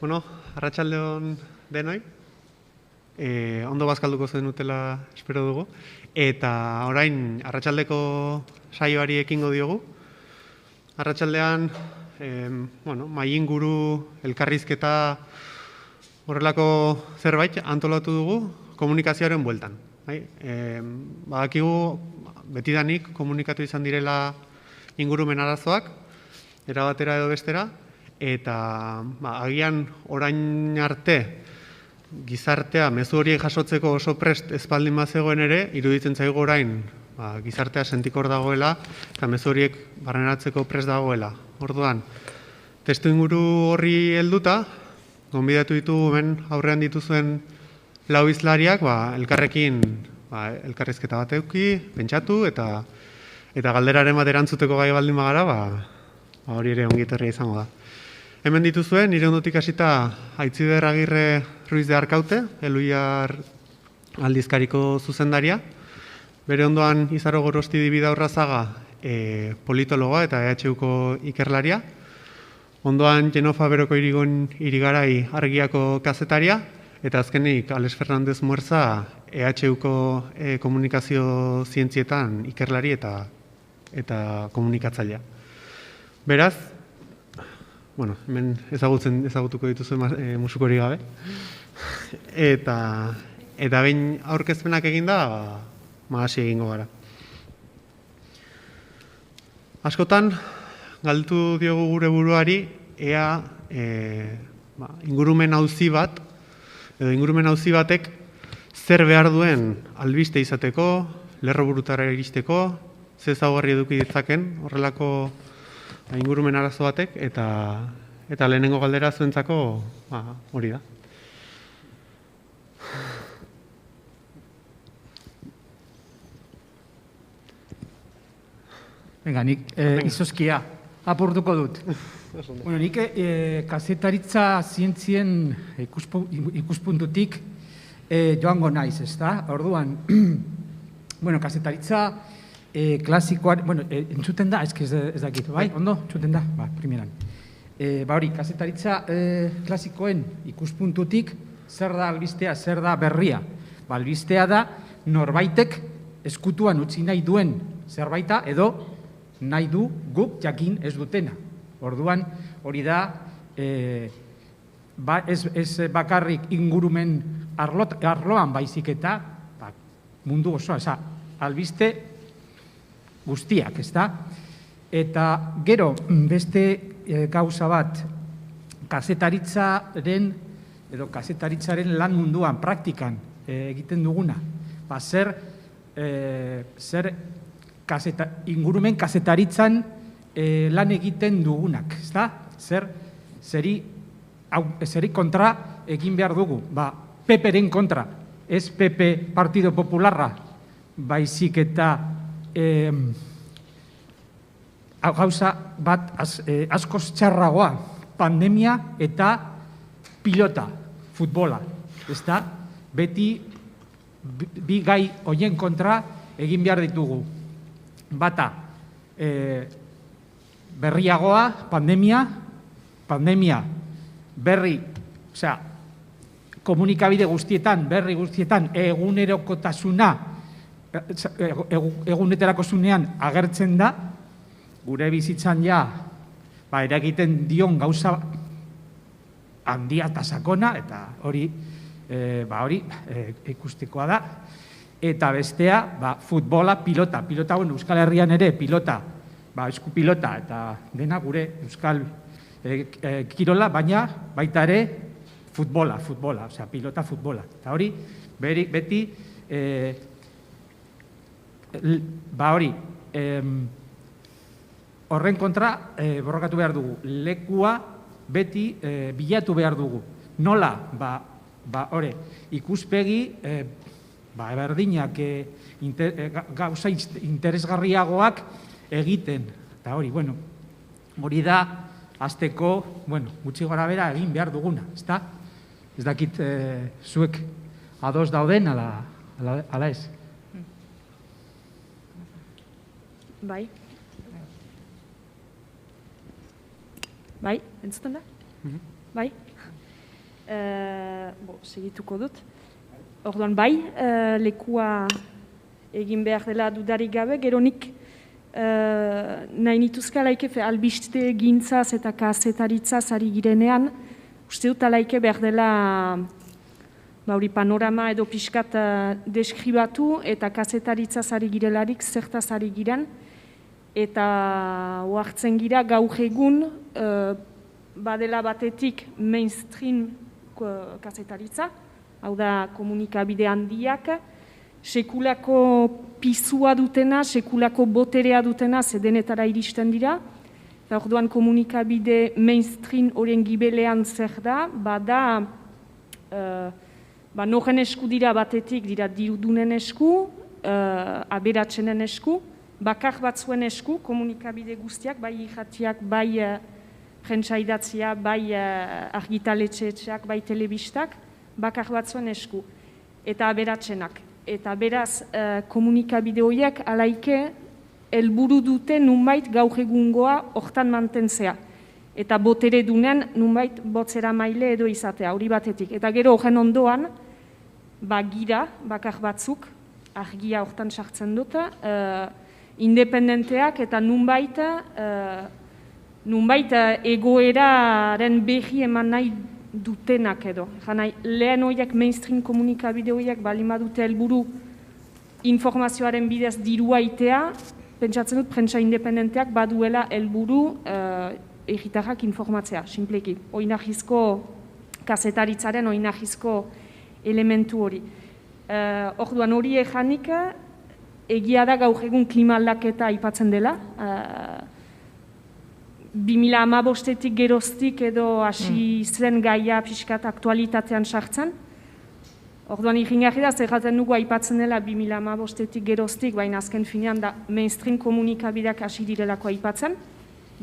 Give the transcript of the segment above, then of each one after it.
Bueno, arratsaldeon denoi. Ondo bazkalduko zen utela espero dugu. Eta orain arratsaldeko saioari ekingo diogu. Arratsaldean, mahai inguru elkarrizketa horrelako zerbait antolatu dugu komunikazioaren bueltan. Badakigu betidanik komunikatu izan direla ingurumen arazoak, era batera edo bestera, eta agian orain arte gizartea mezu horiek jasotzeko oso prest espaldin bazegoen ere, iruditzen zaigu orain gizartea sentikor dagoela eta mezu horiek barneratzeko prest dagoela. Orduan, testu inguru horri helduta, gonbidatu ditugu hemen aurrean dituzuen lau hizlariak elkarrekin elkarrizketa bat eduki, pentsatu eta galderaren bat erantzuteko gai baldin bagara, hori ere ongi etorria izango da. Hemen dituzue, nire ondotik hasita Aitziber Agirre Ruiz de Arkaute, Eluiar aldizkariko zuzendaria. Bere ondoan Izaro Gorostidi Bidaurrazaga, politologa eta EHUko ikerlaria. Ondoan Jenofa Beroko Irigon Irigarai Argiako kazetaria. Eta azkenik Alex Fernandez Muerza, EHUko komunikazio zientzietan ikerlari eta komunikatzailea. Beraz, hemen ezagutuko dituzu musukori gabe. Eta behin aurkezpenak eginda, hasi egingo gara. Askotan, galdetu diogu gure buruari, ea ingurumen auzi bat, edo ingurumen auzi batek zer behar duen albiste izateko, lerro burutara iristeko, ze ezaugarri eduki ditzaken horrelako ingurumen arazo batek, eta lehenengo galdera zuentzako hori da. Venga, nik izoskia apurtuko dut. Bueno, nik kazetaritza zientzien ikuspuntutik joango naiz, ezta? Orduan, bueno, kazetaritza klasikoan, entzuten da, ez dakit, bai? Ondo? Entzuten da? Primeran. Hori, kazetaritza klasikoen ikuspuntutik zer da albistea, zer da berria? Albistea da norbaitek eskutuan utzi nahi duen zerbaita edo nahi du guk jakin ez dutena. Orduan, hori da, ez bakarrik ingurumen arloan baizik eta mundu osoa, albiste guztiak, ez da? Eta gero, beste gauza bat, kazetaritzaren lan munduan, praktikan egiten duguna, zer ingurumen kazetaritzan lan egiten dugunak, ez da? Zeri kontra egin behar dugu, PP-ren kontra, ez PP Partido Popularra, baizik eta gauza bat askoz txarragoa, pandemia eta pilota, futbola, ez da? Beti bi gai horien kontra egin behar ditugu. Bata, berriagoa, pandemia, berri, komunikabide guztietan, berri guztietan, egunerokotasuna, eguneterakotasunean agertzen da, gure bizitzan eragiten dion gauza handia eta sakona, eta hori ikustekoa da. Eta bestea, futbola, pilota, Euskal Herrian ere pilota, esku pilota, eta dena gure Euskal kirola, baina baita ere futbola, pilota, futbola. Eta hori, beti, horren kontra borrokatu behar dugu. Lekua beti bilatu behar dugu. Nola, ikuspegi berdinak gauza interesgarriagoak egiten. Eta hori, hori da azteko, gutxi gora bera egin behar duguna, ezta? Ez dakit zuek ados dauden ala ez? Bai, entzuten da? Bai? Segituko dut. Orduan bai, lekua egin behar dela dudarik gabe, gero nik nahi nituzke alaike albiste gintzaz eta kazetaritzaz ari girenean, uste dut alaike behar dela hori panorama edo pixkat deskribatu eta kazetaritzaz ari girelarik zertaz ari giren, eta oartzen gira gaur egun badela batetik mainstream kazetaritza, hau da komunikabide handiak, sekulako pisua dutena, sekulako boterea dutena zedenetara iristen dira, eta orduan komunikabide mainstream horien gibelean zer da, bada noren esku dira batetik, dira dirudunen esku, aberatsenen esku, bakar batzuen esku, komunikabide guztiak, bai irratiak, bai prentsa idatzia, bai argitaletxeak, bai telebistak, bakar batzuen esku, eta aberatsenak. Eta beraz, komunikabide horiek alaike helburu dute nunbait gaur egungoa hortan mantentzea. Eta botere dunen nunbait botzera maile edo izatea, hori batetik. Eta gero horren ondoan, gira, bakar batzuk, argia hortan sartzen dut, independenteak eta nunbait egoeraren berri eman nahi dutenak edo. Lehen horiek mainstream komunikabide horiek balin badute helburu informazioaren bidez dirua itea, pentsatzen dut prentsa independenteak baduela helburu herritarrak informatzea, sinpleki. Oinarrizko kazetaritzaren oinarrizko elementu hori. Orduan hori ejanik, egia da gaur egun klima aldaketa aipatzen dela, 2015-etik geroztik edo hasi zen gaia pixkat aktualitatean sartzen. Orduan iringarri da, zerraten dugu aipatzen dela 2015-etik geroztik, baina azken finean da mainstream komunikabideak hasi direlako aipatzen,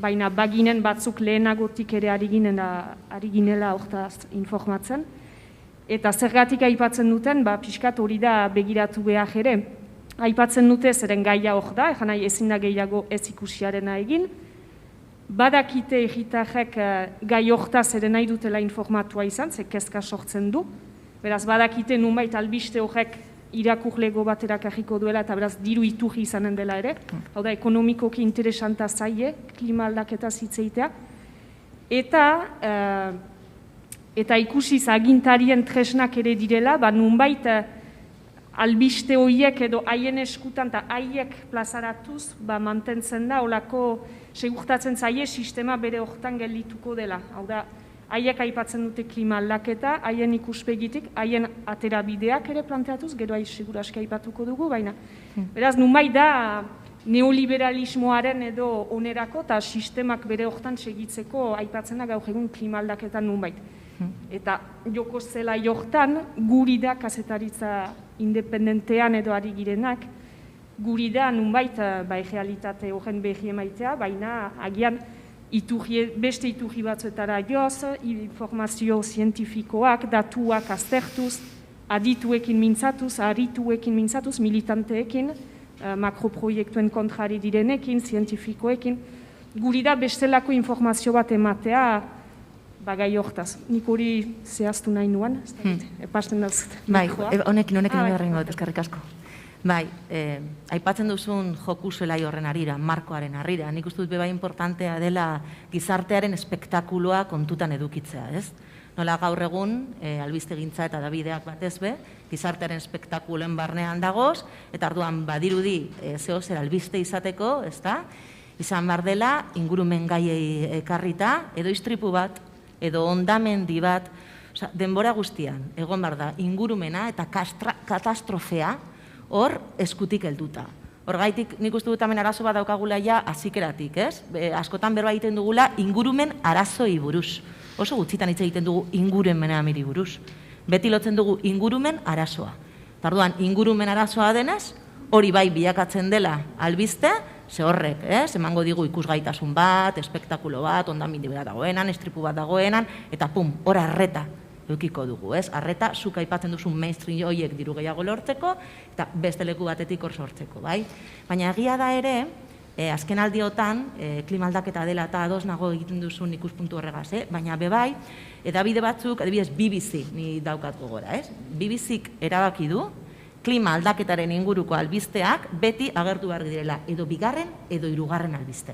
baina baginen batzuk lehenagotik ere ari ginela hortaz informatzen. Eta zergatik aipatzen duten, pixkat hori da begiratu behar ere. Aipatzen dute zeren gaia hor da, nahi ezin da gehiago ez ikusiarena egin. Badakite herritarrek gai hortaz ere nahi dutela informatua izan, ze kezka sortzen du. Beraz, badakite nunbait albiste horrek irakurlego baterak jarriko duela eta beraz diru iturri izanen dela ere. Hau da, ekonomikoki interesanta zaie, klima aldaketa zitzeitea. Eta ikusiz agintarien tresnak ere direla, nunbait albiste horiek edo haien eskutan eta haiek plazaratuz mantentzen da, olako segurtatzen zaie sistema bere hortan geldituko dela. Hau da, haiek aipatzen dute klima aldaketa, haien ikuspegitik, haien aterabideak ere planteatuz, gero segur aski aipatuko dugu, baina beraz, nunbait da neoliberalismoaren edo onerako eta sistemak bere hortan segitzeko aipatzen da gaur egun klima aldaketa nunbait. Eta joko zela jortan, guri da kazetaritza independentean edo ari girenak, guri da nunbait realitate horren berri emaitea, baina agian beste iturri batzuetara joz, informazio zientifikoak, datuak aztertuz, adituekin mintzatuz, arituekin mintzatuz, militanteekin, makroproiektuen kontrari direnekin, zientifikoekin, guri da bestelako informazio bat ematea, gai hortaz. Nik hori zehaztu nahi nuan, epasten dauzut. Bai, honekin beharren dut, eskerrik asko. Bai, aipatzen duzun joku zelai horren harira, markoaren harira. Nik uste dut beba importantea dela gizartearen espektakuloa kontutan edukitzea, ez? Nola gaur egun, albistegintza eta dabideak batez be, gizartearen espektakulen barnean dagoz, eta arduan badirudi zehozer albiste izateko, ez da? Izan behar dela, ingurumen gaiei ekarrita, edo istripu bat, edo ondamendi bat, denbora guztian, egon behar da, ingurumena eta katastrofea hor eskutik helduta. Horgaitik nik uste dut hemen arazo bat daukagula ja azikeratik, ez? Askotan berba egiten dugula ingurumen arazoi buruz. Oso gutxitan hitz egiten dugu ingurumen amiri buruz. Beti lotzen dugu ingurumen arazoa. Tarduan, ingurumen arazoa denez, hori bai bilakatzen dela albiste, ze horrek, emango digu ikusgaitasun bat, espektakulo bat, ondamendi bat dagoenan, estripu bat dagoenan, eta pum, hor arreta eukiko dugu, ez? Arreta, zuk aipatzen duzun mainstream horiek diru gehiago lortzeko, eta beste leku batetik hor sortzeko, bai? Baina egia da ere, Azken aldiotan, klima aldaketa dela eta ados nago egiten duzun ikuspuntu horregaz, baina bebai, edabide batzuk, adibidez BBC, ni daukat gogora, BBCk erabaki du, klima aldaketaren inguruko albisteak beti agertu behar direla, edo bigarren, edo hirugarren albiste.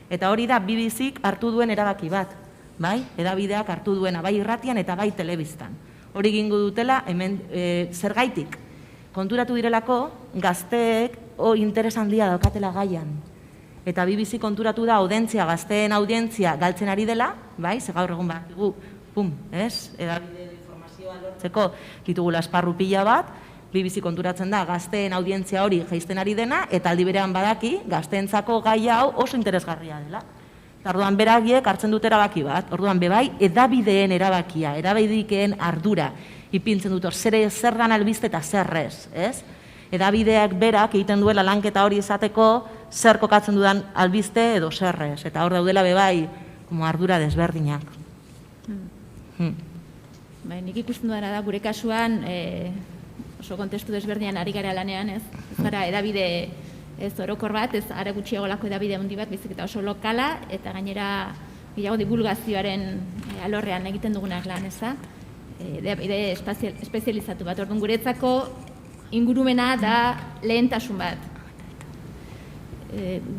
Eta hori da BBCk hartu duen erabaki bat, bai? Edabideak hartu duena bai irratian eta bai telebistan. Hori egingo dutela, hemen zergaitik konturatu direlako, gazteek interes handia daukatela gaian. Eta BBC konturatu da gazteen audientzia galtzen ari dela, bai? Ze gaur egun bakigu, edabide informazioa lortzeko ditugula esparru pila bat, BBC konturatzen da gazteen audientzia hori jaisten ari dena, eta aldi berean badaki gazteentzako gai hau oso interesgarria dela. Orduan beragiek hartzen dut erabaki bat, orduan bebai edabideen erabakia, edabidikeen ardura ipintzen dut, zer dan albiste eta zer ez? Edabideak berak egiten duela lanketa hori izateko zer kokatzen dudan albiste edo zer ez, eta hor daudela bebai ardura desberdinak. Nik ikusten dudana da, gure kasuan oso kontestu desberdinan ari gara lanean, ez gara edabide ez orokor bat, ez ara gutxiagolako edabide handi bat, baizik eta oso lokala, eta gainera gehiago divulgazioaren alorrean egiten dugunak lan, ez da? Edabide espezializatu bat, orduan guretzako ingurumena da lehentasun bat.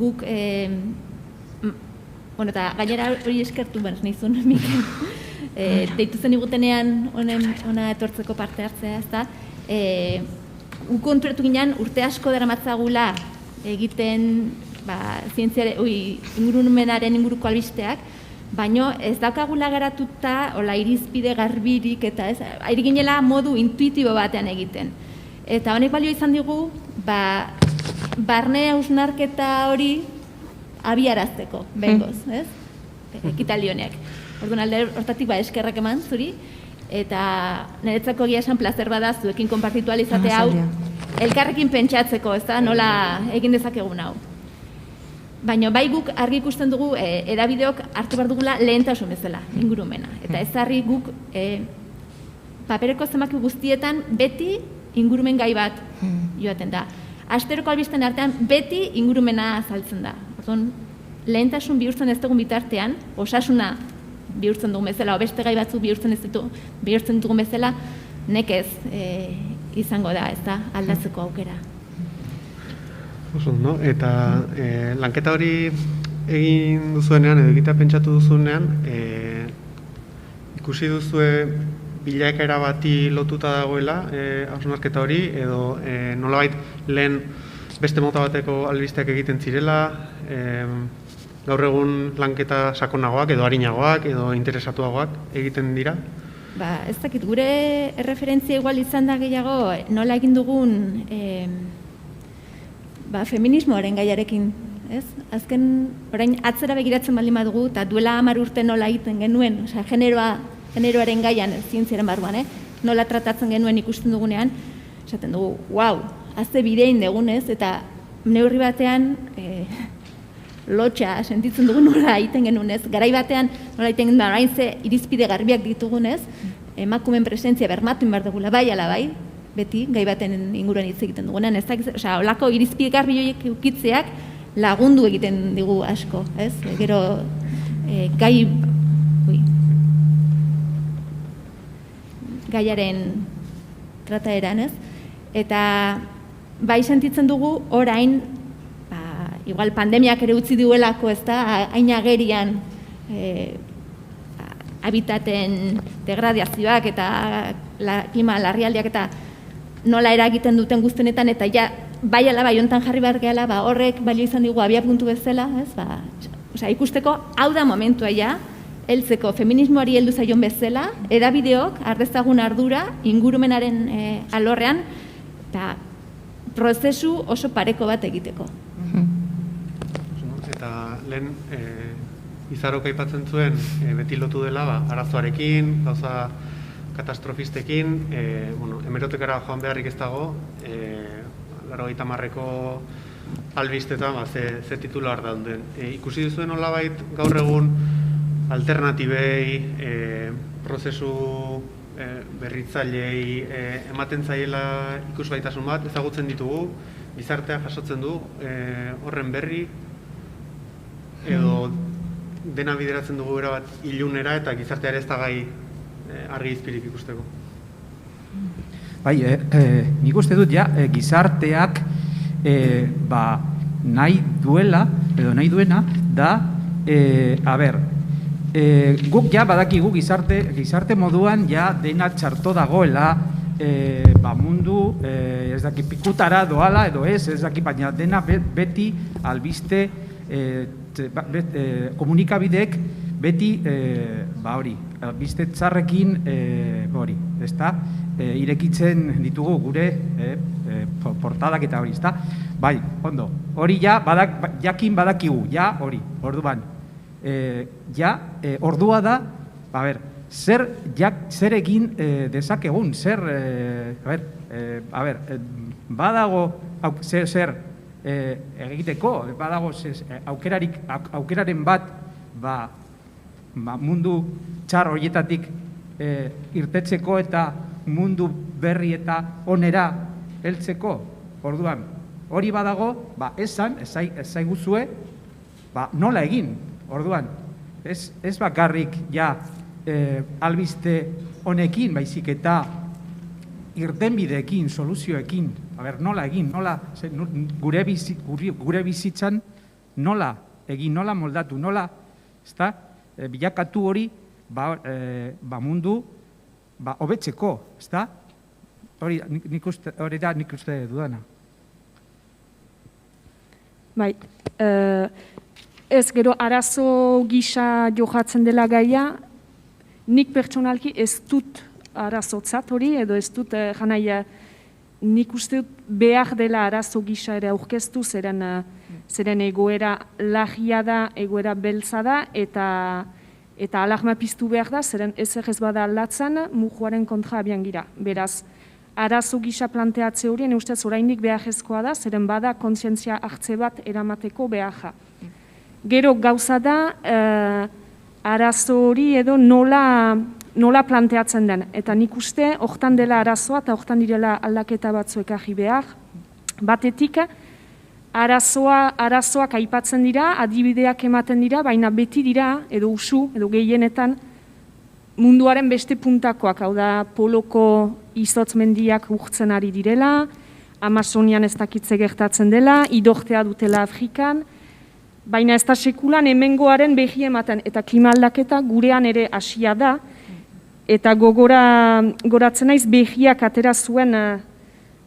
Guk, eta gainera hori eskertu behar nizun, Mikel, deitu zen igutenean hona etortzeko parte hartzea, ez da? Guk konturatu ginen urte asko daramatzagula egiten ingurumenaren inguruko albisteak, baino ez daukagula garatuta irizpide garbirik eta ez, ari ginela modu intuitibo batean egiten. Eta honek balio izan digu, barne hausnarketa hori abiarazteko, bengoz, ez? Ekitaldi honek. Orduan alde hortatik eskerrak eman zuri, eta niretzako egia esan plazer bada zuekin konpartitu alizate hau, elkarrekin pentsatzeko, ez da, nola egin dezakegun hau. Baina bai guk argi ikusten dugu edabideok hartu behar dugula lehentasun bezala, ingurumena. Eta ez harri guk papereko zenbaki guztietan beti ingurumen gai bat joaten da. Asteroko albisten artean beti ingurumena azaltzen da. Orduan, lehentasun bihurtzen ez dugun bitartean, osasuna bihurtzen dugun bezala, beste gai batzu bihurtzen dugun bezala, nekez izango da, ez da, aldatzeko aukera. Eta lanketa hori egin duzuenean, edo egitea pentsatu duzuenean, ikusi duzue bilakaera bati lotuta dagoela hausnarketa hori, edo nolabait lehen beste mota bateko albisteak egiten zirela, gaur egun lanketa sakonagoak, edo arinagoak, edo interesatuagoak egiten dira? Ez dakit, gure erreferentzia igual izan da gehiago, nola egin dugun feminismoaren gaiarekin, ez? Azken, orain atzera begiratzen baldin badugu, eta duela 10 urte nola egiten genuen, osea, generoaren gaian, zientziaren barruan, nola tratatzen genuen ikusten dugunean, esaten dugu, wow, azte bidein dugunez, eta neurri batean lotxa sentitzen dugu nola egiten genuen, ez? Garai batean nola egiten genuen, orain ze irizpide garbiak ditugunez, emakumen presentzia bermatu behar dugula, bai ala bai, beti, gai baten inguruan hitz egiten dugunean, ez dakit, osea, holako irizpide garbi horiek ukitzeak lagundu egiten digu asko, ez? Gero, gaiaren trataeran, ez? Eta bai sentitzen dugu orain, igual pandemiak ere utzi duelako, ez da, hain agerian habitaten degradazioak eta klima larrialdiak eta nola eragiten duten guztenetan, eta ja, bai ala bai hontan jarri behar gehala, horrek balio izan digu abia puntu bezala, ez? Osea, ikusteko, hau da momentua ja, heltzeko feminismoari heldu zaion bezala, edabideok, ardezagun ardura, ingurumenaren alorrean, eta prozesu oso pareko bat egiteko. Eta lehen, Izarok aipatzen zuen, beti lotu dela, arazoarekin, gauza katastrofistekin, hemerotekara joan beharrik ez dago, 80ko albistetan, ze titular dauden. Ikusi duzuen nolabait gaur egun alternatibei, prozesu berritzailei ematen zaiela ikusgaitasun bat, ezagutzen ditugu, gizartea jasotzen du horren berri, edo dena bideratzen dugu era bat ilunera eta gizarteare ez da gai argi izpirik ikusteko. Bai, nik uste dut ja, gizarteak nahi duela, edo nahi duena, da, guk ja badakigu gizarte moduan ja dena txarto dagoela, mundu ez daki pikutara doala edo ez daki, baina dena beti albiste komunikabideek beti albiste txarrekin hori, ezta? Irekitzen ditugu gure portadak eta hori, ezta? Bai, ondo, hori ja jakin badakigu, ja hori, orduan, ordua da, zer egin dezakegun, badago zer egiteko, badago aukeraren bat mundu txar horietatik irtetzeko eta mundu berri eta onera heltzeko, orduan, hori badago, esan, ezaiguzue, nola egin, orduan, ez bakarrik ja albiste honekin, baizik eta irtenbideekin, soluzioekin, nola egin, gure bizitzan nola egin, nola moldatu, nola bilakatu hori mundu hobetzeko, ezta? Hori da nik uste dudana. Bai, ez gero arazo gisa johatzen dela gaia, nik pertsonalki ez dut arazotzat hori, edo ez dut janaia, nik uste dut behar dela arazo gisa ere aurkeztu, zeren egoera lagia da, egoera beltza da, eta alarma piztu behar da, zeren ez bada aldatzen, mujuaren kontra abian gira. Beraz, arazo gisa planteatze horien ustez oraindik beharrezkoa da, zeren bada kontzientzia hartze bat eramateko beharra. Gero gauza da, arazo hori edo nola planteatzen den. Eta nik uste, hortan dela arazoa eta hortan direla aldaketa batzuek ahi behar. Batetik, arazoak aipatzen dira, adibideak ematen dira, baina beti dira, edo usu, edo gehienetan, munduaren beste puntakoak, hau da, poloko izotz mendiak urtzen ari direla, Amazonian ez dakitze gertatzen dela, idortea dutela Afrikan, baina ez da sekulan hemengoaren behi ematen, eta klima aldaketa gurean ere hasia da, eta goratzen naiz behiak atera zuen,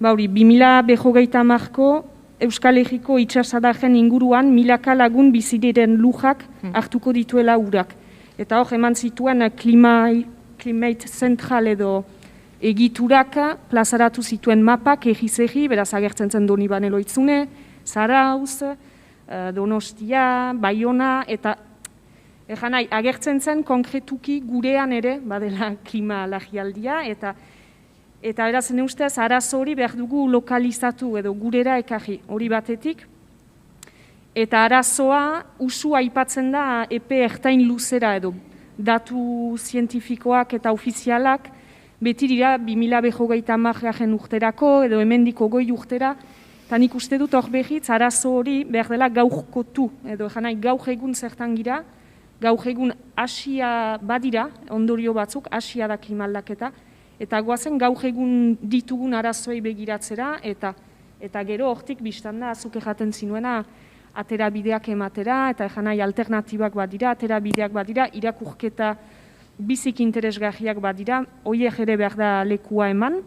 2050ko Euskal Herriko itxasadajen inguruan milaka lagun bizidiren lujak hartuko dituela urak. Eta hor, eman zituen Climate Central edo egiturak plazaratu zituen mapak egiz-egi, beraz agertzen zen Donibane Loitzune, Zarauz, Donostia, Baiona, eta agertzen zen konkretuki gurean ere, badela klima lagialdia, eta beraz, ustez, arazo hori behar dugu lokalizatu edo gurera ekarri hori batetik, eta arazoa usu aipatzen da epe ertain luzera edo datu zientifikoak eta ofizialak beti dira 2050 urterako edo hemendik 20 urtera, eta nik uste dut hor behitz arazo hori behar dela gaurkotu edo gaur egun zertan gira, gaur egun hasia badira, ondorio batzuk, hasia da klima aldaketa, eta goazen gaur egun ditugun arazoei begiratzera, eta gero hortik biztan da, azuk erraten zinuena, aterabideak ematera, eta alternatibak badira, aterabideak badira, irakurketa bizik interesgarriak badira, horiek ere behar da lekua eman,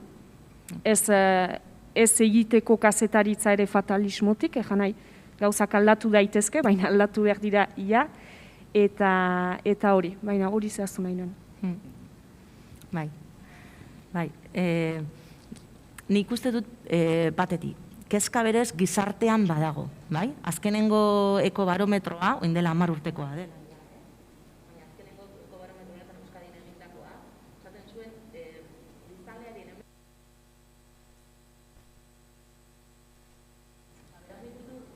ez egiteko kazetaritza ere fatalismotik, gauzak aldatu daitezke, baina aldatu behar dira ia, eta hori, baina hori zehaztu nahi nuen. Bai, nik uste dut batetik, kezka berez gizartean badago, bai? Azkenengo ekobarometroa, oin dela 10 urtekoa dela. Baina azkenengo ekobarometroa Euskadin egindakoa, esaten zuen, biztanlearen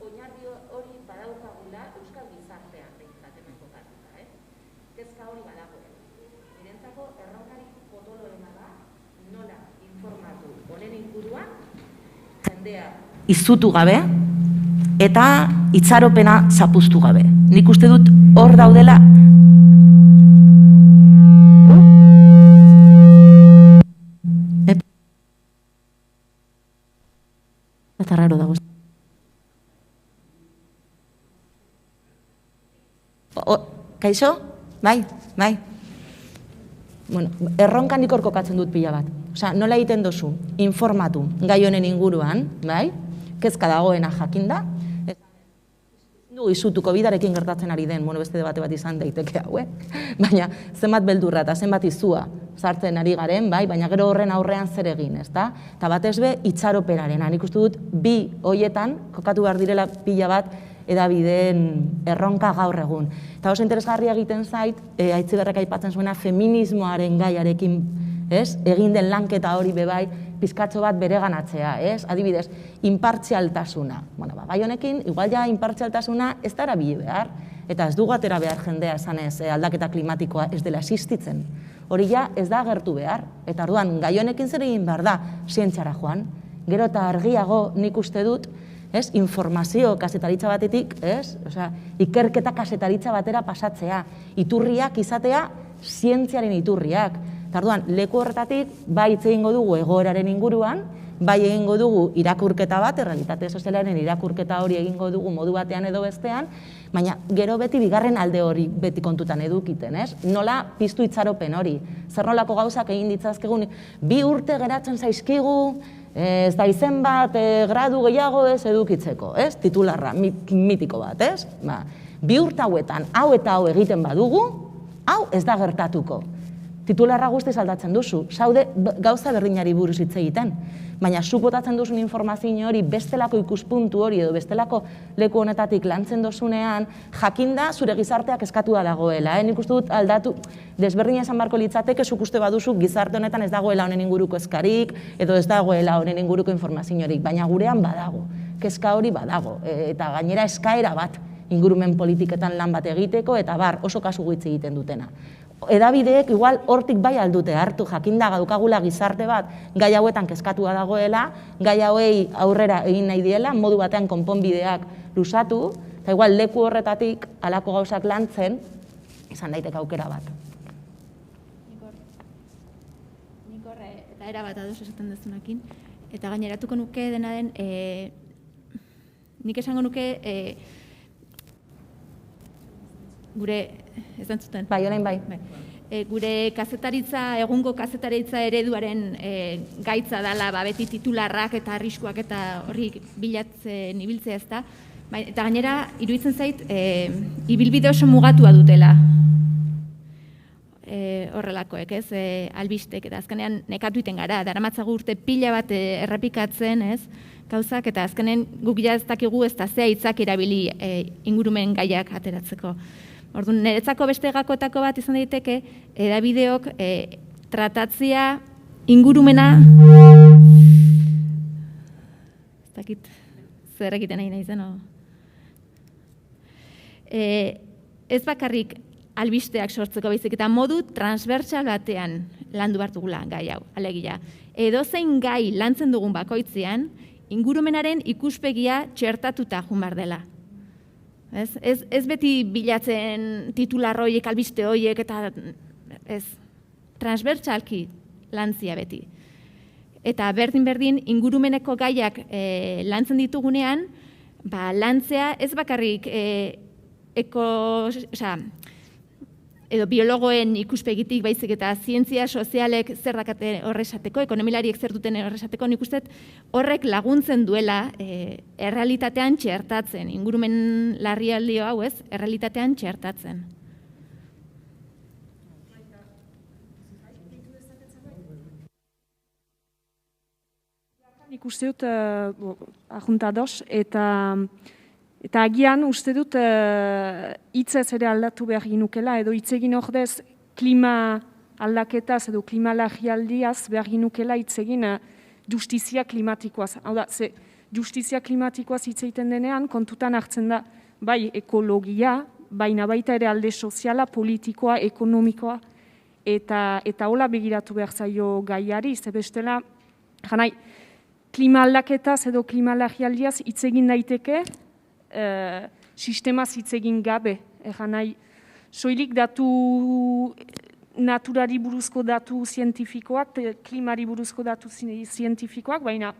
oinarri hori badaukagula Euskal gizartean behintzat hemen kokatuta, kezka hori badago. Nirentzako erronkarik potoloena da, nola informatu honen inguruan, jendea izutu gabe, eta itxaropena zapuztu gabe. Nik uste dut hor daudela eta raro dago. Kaixo? Bai. Bueno, erronka nik hor kokatzen dut pila bat. Osea, nola egiten dozu, informatu gai honen inguruan, bai? Kezka dagoena jakinda. Du izutuko bidarekin gertatzen ari den, beste debate bat izan daiteke hau, baina zenbat beldurra eta zenbat izua sartzen ari garen, bai, baina gero horren aurrean zer egin, ezta? Eta batez be itxaropenarena. Nik uste dut bi hoietan kokatu behar direla pila bat edabideen erronka gaur egun. Eta oso interesgarria egiten zait, Aitziberrek aipatzen zuena feminismoaren gaiarekin, egin den lanketa hori bebai, pizkatxo bat bereganatzea, adibidez, inpartzialtasuna. Gai honekin, igual ja inpartzialtasuna ez da erabili behar, eta ez dugu atera behar jendea esanez aldaketa klimatikoa ez dela existitzen. Hori ja ez da agertu behar, eta orduan gai honekin zer egin behar da zientziara joan. Gero eta argiago nik uste dut, informazio kazetaritza batetik, ikerketa kazetaritza batera pasatzea, iturriak izatea zientziaren iturriak. Orduan, leku horretatik, bai hitz egingo dugu egoeraren inguruan, bai egingo dugu irakurketa bat, errealitate sozialaren irakurketa hori egingo dugu modu batean edo bestean, baina gero beti bigarren alde hori beti kontutan edukiten, nola piztu itxaropen hori, zer nolako gauzak egin ditzazkegun, 2 urte geratzen zaizkigu, ez da izen bat, gradu gehiago ez edukitzeko, titularra, mitiko bat, 2 urte hauetan, hau eta hau egiten badugu, hau ez da gertatuko. Titularra guztiz aldatzen duzu, zaude gauza berdinari buruz hitz egiten, baina zuk botatzen duzun informazio hori, bestelako ikuspuntu hori edo bestelako leku honetatik lantzen dozunean, jakinda zure gizarteak eskatua dagoela. Nik uste dut aldatu, desberdina esan barko litzateke, zuk uste baduzu gizarte honetan ez dagoela honen inguruko eskarik, edo ez dagoela honen inguruko informaziorik, baina gurean badago, kezka hori badago, eta gainera eskaera bat ingurumen politiketan lan bat egiteko, eta oso kasu gutxi egiten dutena. Edabideek igual hortik bai aldute hartu jakinda gaukagula gizarte bat gai hauetan kezkatua dagoela, gai hauei aurrera egin nahi diela, modu batean konponbideak luzatu, eta igual leku horretatik halako gauzak lantzen izan daiteke aukera bat. Nik horre, eta era bat ados esaten dezunakin, eta gaineratuko nuke dena den, nik esango nuke gure, ez dantzuten? Bai, orain bai. Gure kazetaritza, egungo kazetaritza ereduaren gaitza dela, beti titularrak eta arriskuak eta horri bilatzen ibiltzea ez da. Eta gainera, iruditzen zait, ibilbide oso mugatua dutela horrelakoek, ez, albistek, eta azkenean nekatu iten gara, daramatzagu urte pila bat errepikatzen, ez, gauzak, eta azkenean guk ja ez dakigu ez da zea hitzak erabili ingurumen gaiak ateratzeko. Orduan, niretzako beste gakoetako bat izan daiteke, edabideok tratatzea ingurumena, ez dakit zer egiten nahi nahi zen, ez bakarrik albisteak sortzeko baizik, eta modu transversal batean landu bartugula gai hau, alegia. Edozein gai lantzen dugun bakoitzean, ingurumenaren ikuspegia txertatuta joan behar dela. Ez beti bilatzen titular horiek, albiste horiek, eta ez, transbertsalki lantzia beti. Eta berdin ingurumeneko gaiak lantzen ditugunean, lantzea ez bakarrik edo biologoen ikuspegitik baizik eta zientzia sozialek zer dakate horresateko, ekonomilariek zer duten horresateko, nik uste horrek laguntzen duela errealitatean txertatzen, ingurumen larrialdio hau ez, errealitatean txertatzen. Nik uste dut, ajuntados, eta agian uste dut hitzez ere aldatu behar ginukela, edo hitz egin ordez klima aldaketaz edo klima larrialdiaz behar ginukela hitz egin justizia klimatikoaz. Hau da, justizia klimatikoaz hitz egiten denean, kontutan hartzen da, bai ekologia, baina baita ere alde soziala, politikoa, ekonomikoa, eta hola begiratu behar zaio gaiari, ze bestela, janai, klima aldaketaz edo klima larrialdiaz hitz egin daiteke, sistema hitz egin gabe, egan nahi, soilik datu naturari buruzko datu zientifikoak, klimari buruzko datu zientifikoak, baina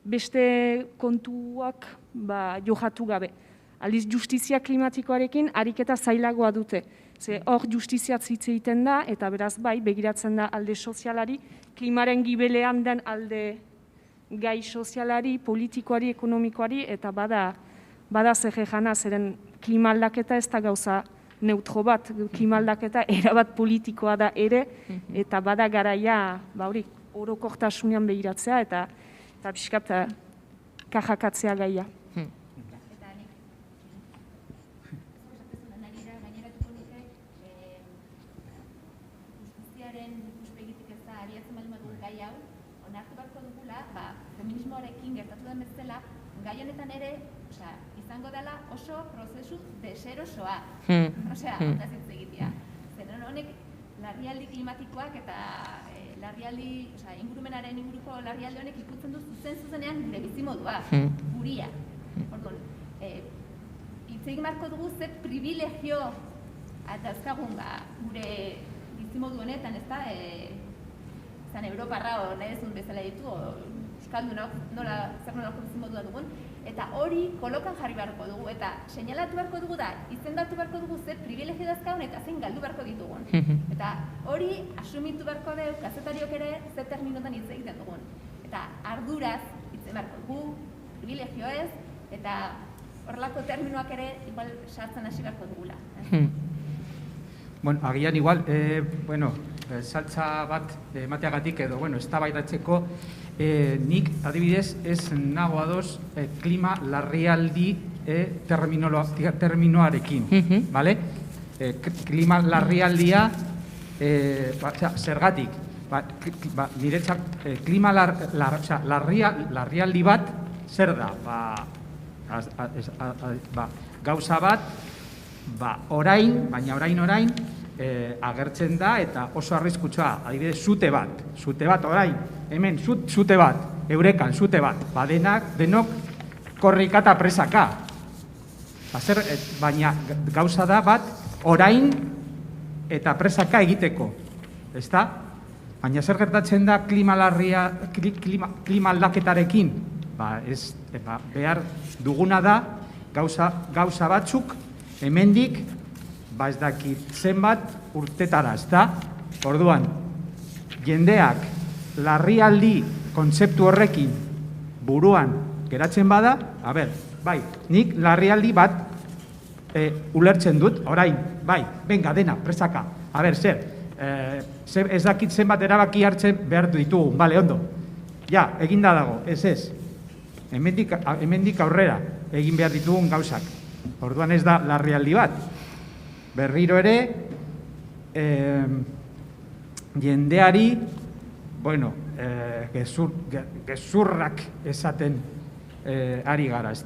beste kontuak johatu gabe. Aldiz, justizia klimatikoarekin ariketa zailagoa dute. Ze hor justizia hitz egiten da, eta beraz begiratzen da alde sozialari, klimaren gibelean den alde gai sozialari, politikoari, ekonomikoari, eta bada zer egana, zeren klima aldaketa ez da gauza neutro bat, klima aldaketa erabat politikoa da ere, eta bada garaia, orokortasunean begiratzea, eta pixkat kajakatzea gaia. Feminismoarekin gertatu den bezala, gai honetan ere, izango dela oso prozesu deserosoa. Osea, ondaz hitz egitea. Zeren honek, larrialdi klimatikoak eta ingurumenaren inguruko larrialdi honek ikutzen du zuzenean gure bizimodua, guria. Orduan, hitz egin marko dugu ze privilegio dauzkagun gure bizimodu honetan, ez da, zan Europarra nahi dezun bezala ditu, euskaldunok zer nolako bizimodua dugun, eta hori kolokan jarri beharko dugu, eta seinalatu beharko dugu da, izendatu beharko dugu zer privilegio dazkagun eta zein galdu beharko ditugun. Eta hori asumitu beharko dugu, kazetariok ere zer terminotan hitz egiten dugun. Eta arduraz hitz beharko dugu, privilegio ez, eta horrelako terminoak ere igual sartzen hasi beharko dugula. Bueno, agian igual, saltza bat emateagatik edo, eztabaidatzeko, nik adibidez ez nago ados klima larrialdi terminoarekin, bale? Klima larrialdia, zergatik, niretzat klima larrialdi bat zer da? Gauza bat, orain, baina orain, agertzen da eta oso arriskutsua, adibidez, sute bat, orain, hemen, sute bat, eurekan, sute bat, denok korrika eta presaka. Baina gauza da bat, orain eta presaka egiteko, ezta? Baina zer gertatzen da klima aldaketarekin? Behar duguna da gauza batzuk hemendik, ez dakit zenbat urtetara, ezta? Orduan, jendeak larrialdi kontzeptu horrekin buruan geratzen bada, nik larrialdi bat ulertzen dut, orain, venga, dena, presaka, ez dakit zenbat erabaki hartzen behar ditugu, ondo, eginda dago, ez, hemendik aurrera egin behar ditugun gauzak, orduan ez da larrialdi bat, berriro ere, jendeari, gezurrak esaten ari gara, ez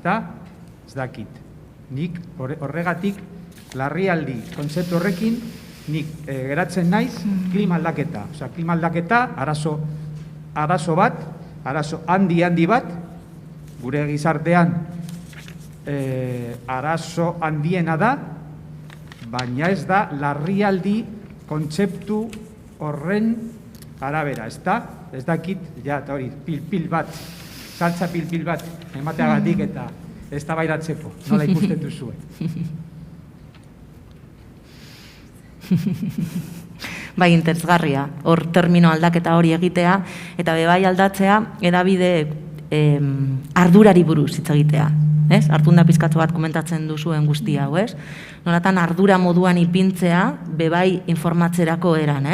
dakit. Nik horregatik larrialdi kontzeptu horrekin nik geratzen naiz klima aldaketa. Klima aldaketa arazo bat, arazo handi bat, gure gizartean arazo handiena da, baina ez da larrialdi kontzeptu horren arabera, ez da? Ez dakit, eta hori, pil bat, saltza pil bat, emateagatik eta ez da bairatzeko, nola ikusten duzue. Bai, interesgarria, hor termino aldaketa hori egitea, eta bai aldatzea, edabide ardurari buruz hitz egitea. Hartunda pizkatxo bat komentatzen duzuen guztia, nolatan ardura moduan ipintzea, bebai informatzerako eran,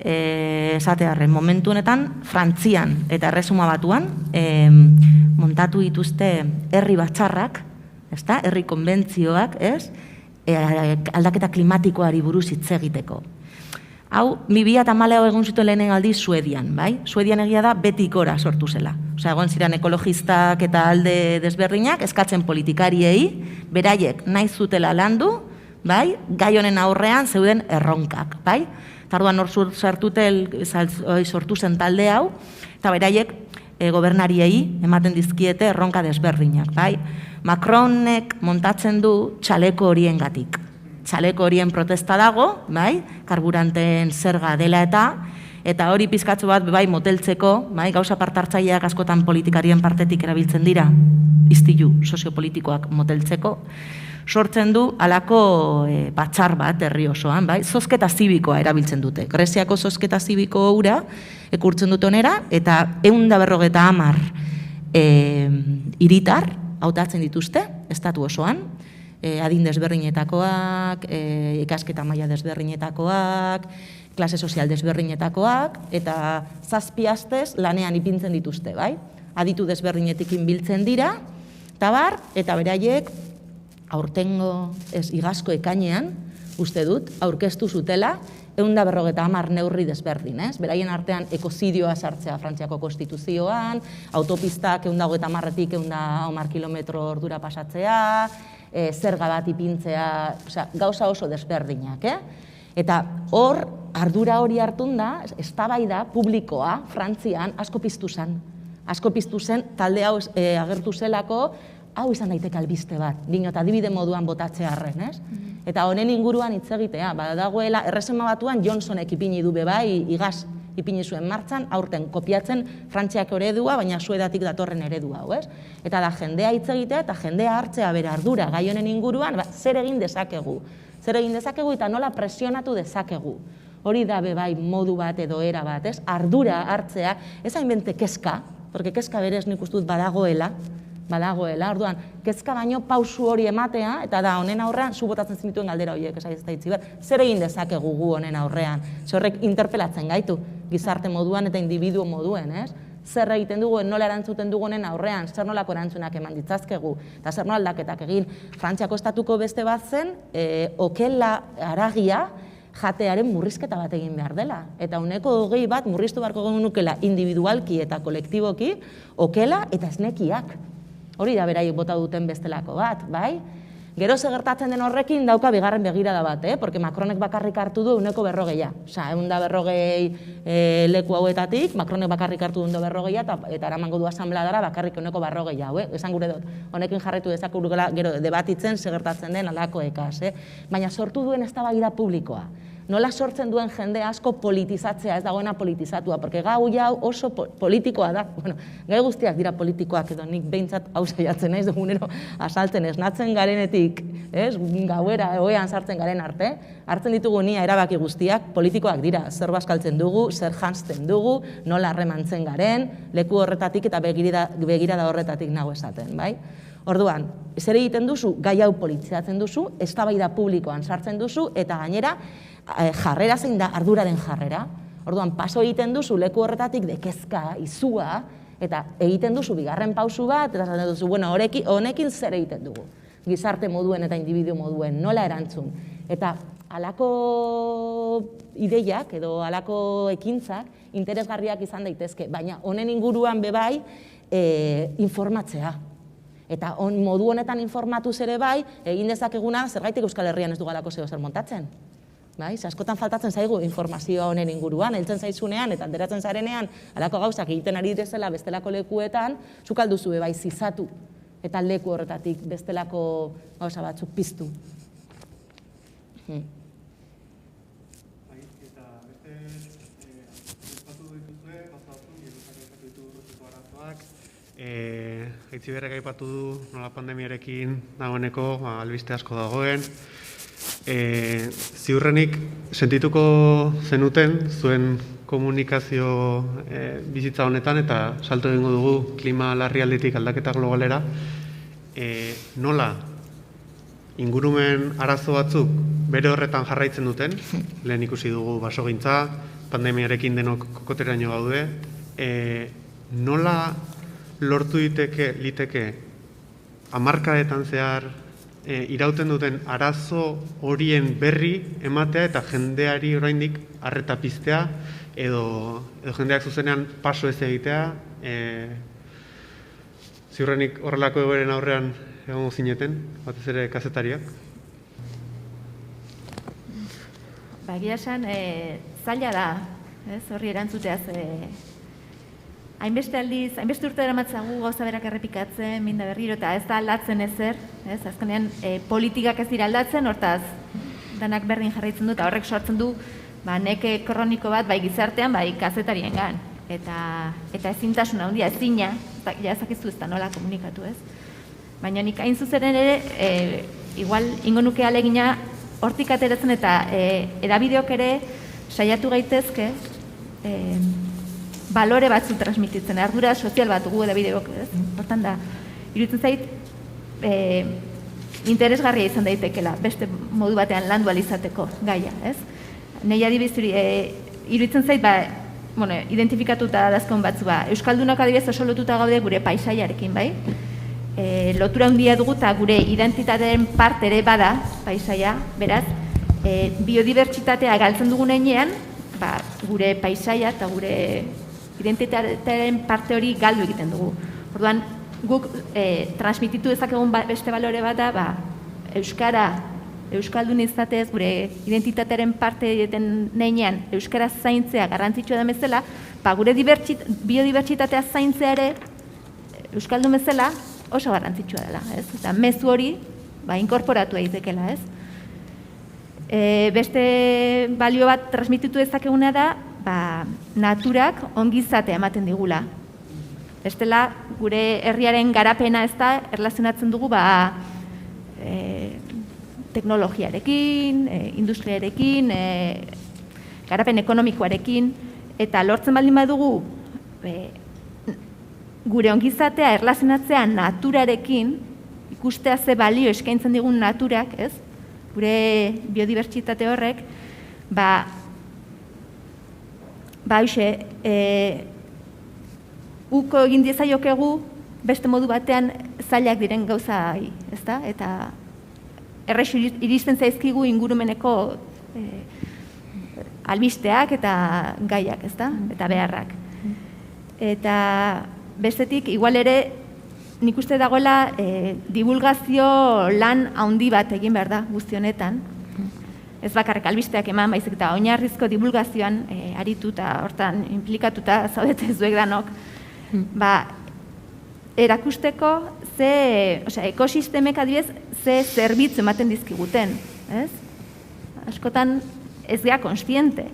esatearren, momentu honetan, Frantzian eta Erresuma Batuan, montatu dituzte herri batzarrak, herri konbentzioak, aldaketa klimatikoari buruz hitz egiteko. Hau, 2014 egun zituen lehenen aldiz Suedian, bai? Suedian egia da betik gora sortu zela. Osea, egon ziren ekologistak eta alde desberdinak, eskatzen politikariei, beraiek nahi zutela landu, bai? Gai honen aurrean zeuden erronkak, bai? Tarduan hor sortu zen talde hau, eta beraiek gobernariei ematen dizkiete erronka desberdinak, bai? Macronek montatzen du txaleko horiengatik. Txaleko horien protesta dago, bai? Karburanteen zerga dela eta hori pizkatzu bat bai moteltzeko, bai? Gauza partartzaileak askotan politikarien partetik erabiltzen dira, istilu soziopolitikoak moteltzeko, sortzen du halako batzar bat herri osoan, bai? Zozketa zibikoa erabiltzen dute. Greziako zozketa zibiko hura ekurtzen dute onera, eta 150 hiritar hautatzen dituzte, estatu osoan, adin desberdinetakoak, ikasketa maila desberdinetakoak, klase sozial desberdinetakoak, eta 7 astez lanean ipintzen dituzte, bai? Aditu desberdinetik biltzen dira, eta beraiek aurtengo igazko ekainean, uste dut, aurkeztu zutela, 150 neurri desberdin, ez? Beraien artean ekozidioa sartzea Frantziako konstituzioan, autopistak 150-etik 110 kilometro ordura pasatzea, zerga bat ipintzea, gauza oso desberdinak, Eta hor, ardura hori hartun da, eztabaida publikoa Frantzian asko piztu zen. Asko piztu zen, talde hau agertu zelako, hau izan daiteke albiste bat, dinot, adibide moduan botatzearren, ez? Eta honen inguruan hitz egitea, badagoela, Erresuma Batuan Johnsonek ipini du bebai, igaz ipini zuen martxan, aurten kopiatzen Frantziako eredua, baina Suedatik datorren eredua, hau, ez? Eta da jendea hitz egitea eta jendea hartzea bere ardura gai honen inguruan, zer egin dezakegu. Zer egin dezakegu eta nola presionatu dezakegu. Hori da bebai modu bat edo era bat, ez? Ardura hartzea, ez hainbente kezka, porque kezka berez nik uste dut badagoela, orduan, kezka baino pausu hori ematea, eta da, honen aurrean, zu botatzen zinituen galdera horiek, ez da hitzi bat, zer egin dezakegu gu honen aurrean? Horrek interpelatzen gaitu, gizarte moduan eta individuo moduen, ez? Zer egiten dugu, nola erantzuten dugu honen aurrean, zer nolako erantzunak eman ditzazkegu, eta zer nola aldaketak egin. Frantziako estatuko beste bat zen, okela haragia jatearen murrizketa bat egin behar dela. Eta uneko 20 bat murriztu beharko genukela individualki eta kolektiboki, okela eta esnekiak. Hori da beraiek bota duten bestelako bat, bai? Gero gertatzen den horrekin dauka bigarren begirada bat, porque Macronek bakarrik hartu du 140. Osea, 140 leku hauetatik, Macronek bakarrik hartu du 140 eta eramango du asanbladara bakarrik 140 hau, esan gure dut. Honekin jarraitu dezakegula gero debatitzen gertatzen den alakoekaz, Baina sortu duen eztabaida publikoa. Nola sortzen duen jende asko politizatzea, ez dagoena politizatua, porque gau jau oso politikoa da. Bueno, gai guztiak dira politikoak edo nik behintzat hau saiatzen naiz dugunero asaltzen esnatzen garenetik, gauera egoean sartzen garen arte, hartzen ditugu nia erabaki guztiak politikoak dira, zer bazkaltzen dugu, zer jantzten dugu, nola harremantzen garen, leku horretatik eta begirada horretatik nago esaten, bai? Orduan, zer egiten duzu, gai hau politizatzen duzu, eztabaida publikoan sartzen duzu, eta gainera, jarrera zein da arduraren jarrera. Orduan, paso egiten duzu leku horretatik dekezka, izua, eta egiten duzu bigarren pausu bat, eta zaten duzu, bueno, honekin zer egiten dugu. Gizarte moduen eta individu moduen, nola erantzun. Eta halako ideiak edo halako ekintzak interesgarriak izan daitezke, baina honen inguruan bebai informatzea. Eta modu honetan informatuz ere bai, egin dezakeguna zergaitik Euskal Herrian ez du galako zer montatzen. Askotan faltatzen zaigu informazioa honen inguruan, heltzen zaizunean eta alderatzen zarenean, halako gauzak egiten ari direzela bestelako lekuetan, zuk alduzu bai zizatu eta leku horretatik bestelako gauza batzuk piztu. Eta beste, espatu dituzue, gauza batzuk, Jeruzalem ditu urrutiko arazoak, Aitziberrek aipatu du nola pandemiarekin dagoeneko albiste asko dagoen. Ziurrenik sentituko zenuten zuen komunikazio bizitza honetan eta salto egingo dugu klima larrialditik aldaketa globalera. Nola ingurumen arazo batzuk bere horretan jarraitzen duten, lehen ikusi dugu basogintza, pandemiarekin denok kokoteraino gaude, nola lortu liteke hamarkadetan zehar irauten duten arazo horien berri ematea eta jendeari oraindik arreta piztea edo jendeak zuzenean paso ez egitea. Ziurrenik horrelako egoeren aurrean egongo zineten, batez ere kazetariak? Egia esan, zaila da, horri erantzuteaz. hainbeste aldiz, hainbeste urte daramatzagu gauza berak errepikatzen, minda berriro, eta ez da aldatzen ezer, ez? Azkenean, politikak ez dira aldatzen, hortaz, danak berdin jarraitzen du, eta horrek sortzen du, neke kroniko bat, bai gizartean, bai kazetariengan. Eta ezintasuna handia, ezina, ja ezakizu ez da nola komunikatu, ez? Baina nik hain zuzeren ere, igual, ingo nuke alegina hortik ateratzen eta edabideok ere saiatu gaitezke, balore batzu transmititzen, ardura sozial bat dugu edabideok, ez? Hortan da, iruditzen zait, interesgarria izan daitekela, beste modu batean landu alizateko gaia, ez? Nei adibidez, iruditzen zait, identifikatuta dazkon batzu, Euskaldunok adibidez oso lotuta gaude gure paisaiarekin, bai? Lotura handia dugu eta gure identitatearen parte ere bada paisaia, beraz, biodibertsitatea galtzen dugun heinean, gure paisaia eta gure identitatearen parte hori galdu egiten dugu. Orduan, guk transmititu dezakegun beste balore bat da, euskara, euskaldun izatez, gure identitatearen parte egiten nehinean, euskara zaintzea garrantzitsua da bezala, gure biodibertsitatea zaintzea ere, euskaldun bezala, oso garrantzitsua dela, ez? Eta mezu hori, inkorporatu egitekeela, ez? Beste balio bat transmititu dezakeguna da, naturak ongizatea ematen digula. Bestela, gure herriaren garapena ez da, erlazionatzen dugu, teknologiarekin, industriarekin, garapen ekonomikoarekin, eta lortzen baldin badugu, gure ongizatea erlazionatzea naturarekin, ikustea ze balio eskaintzen digun naturak, ez? Gure biodibertsitate horrek, uko egin diezaiokegu beste modu batean zailak diren gauzai, ezta? Eta errex iristen zaizkigu ingurumeneko albisteak eta gaiak, ezta? Eta beharrak. Eta bestetik, igual ere, nik uste dagoela divulgazio lan handi bat egin behar da guzti honetan. Ez bakarrik albisteak eman, baizik eta oinarrizko divulgazioan aritu eta hortan implikatuta zaudete zuek danok, erakusteko ekosistemek adibidez ze zerbitzu ematen dizkiguten, ez? Askotan ez gea konstiente.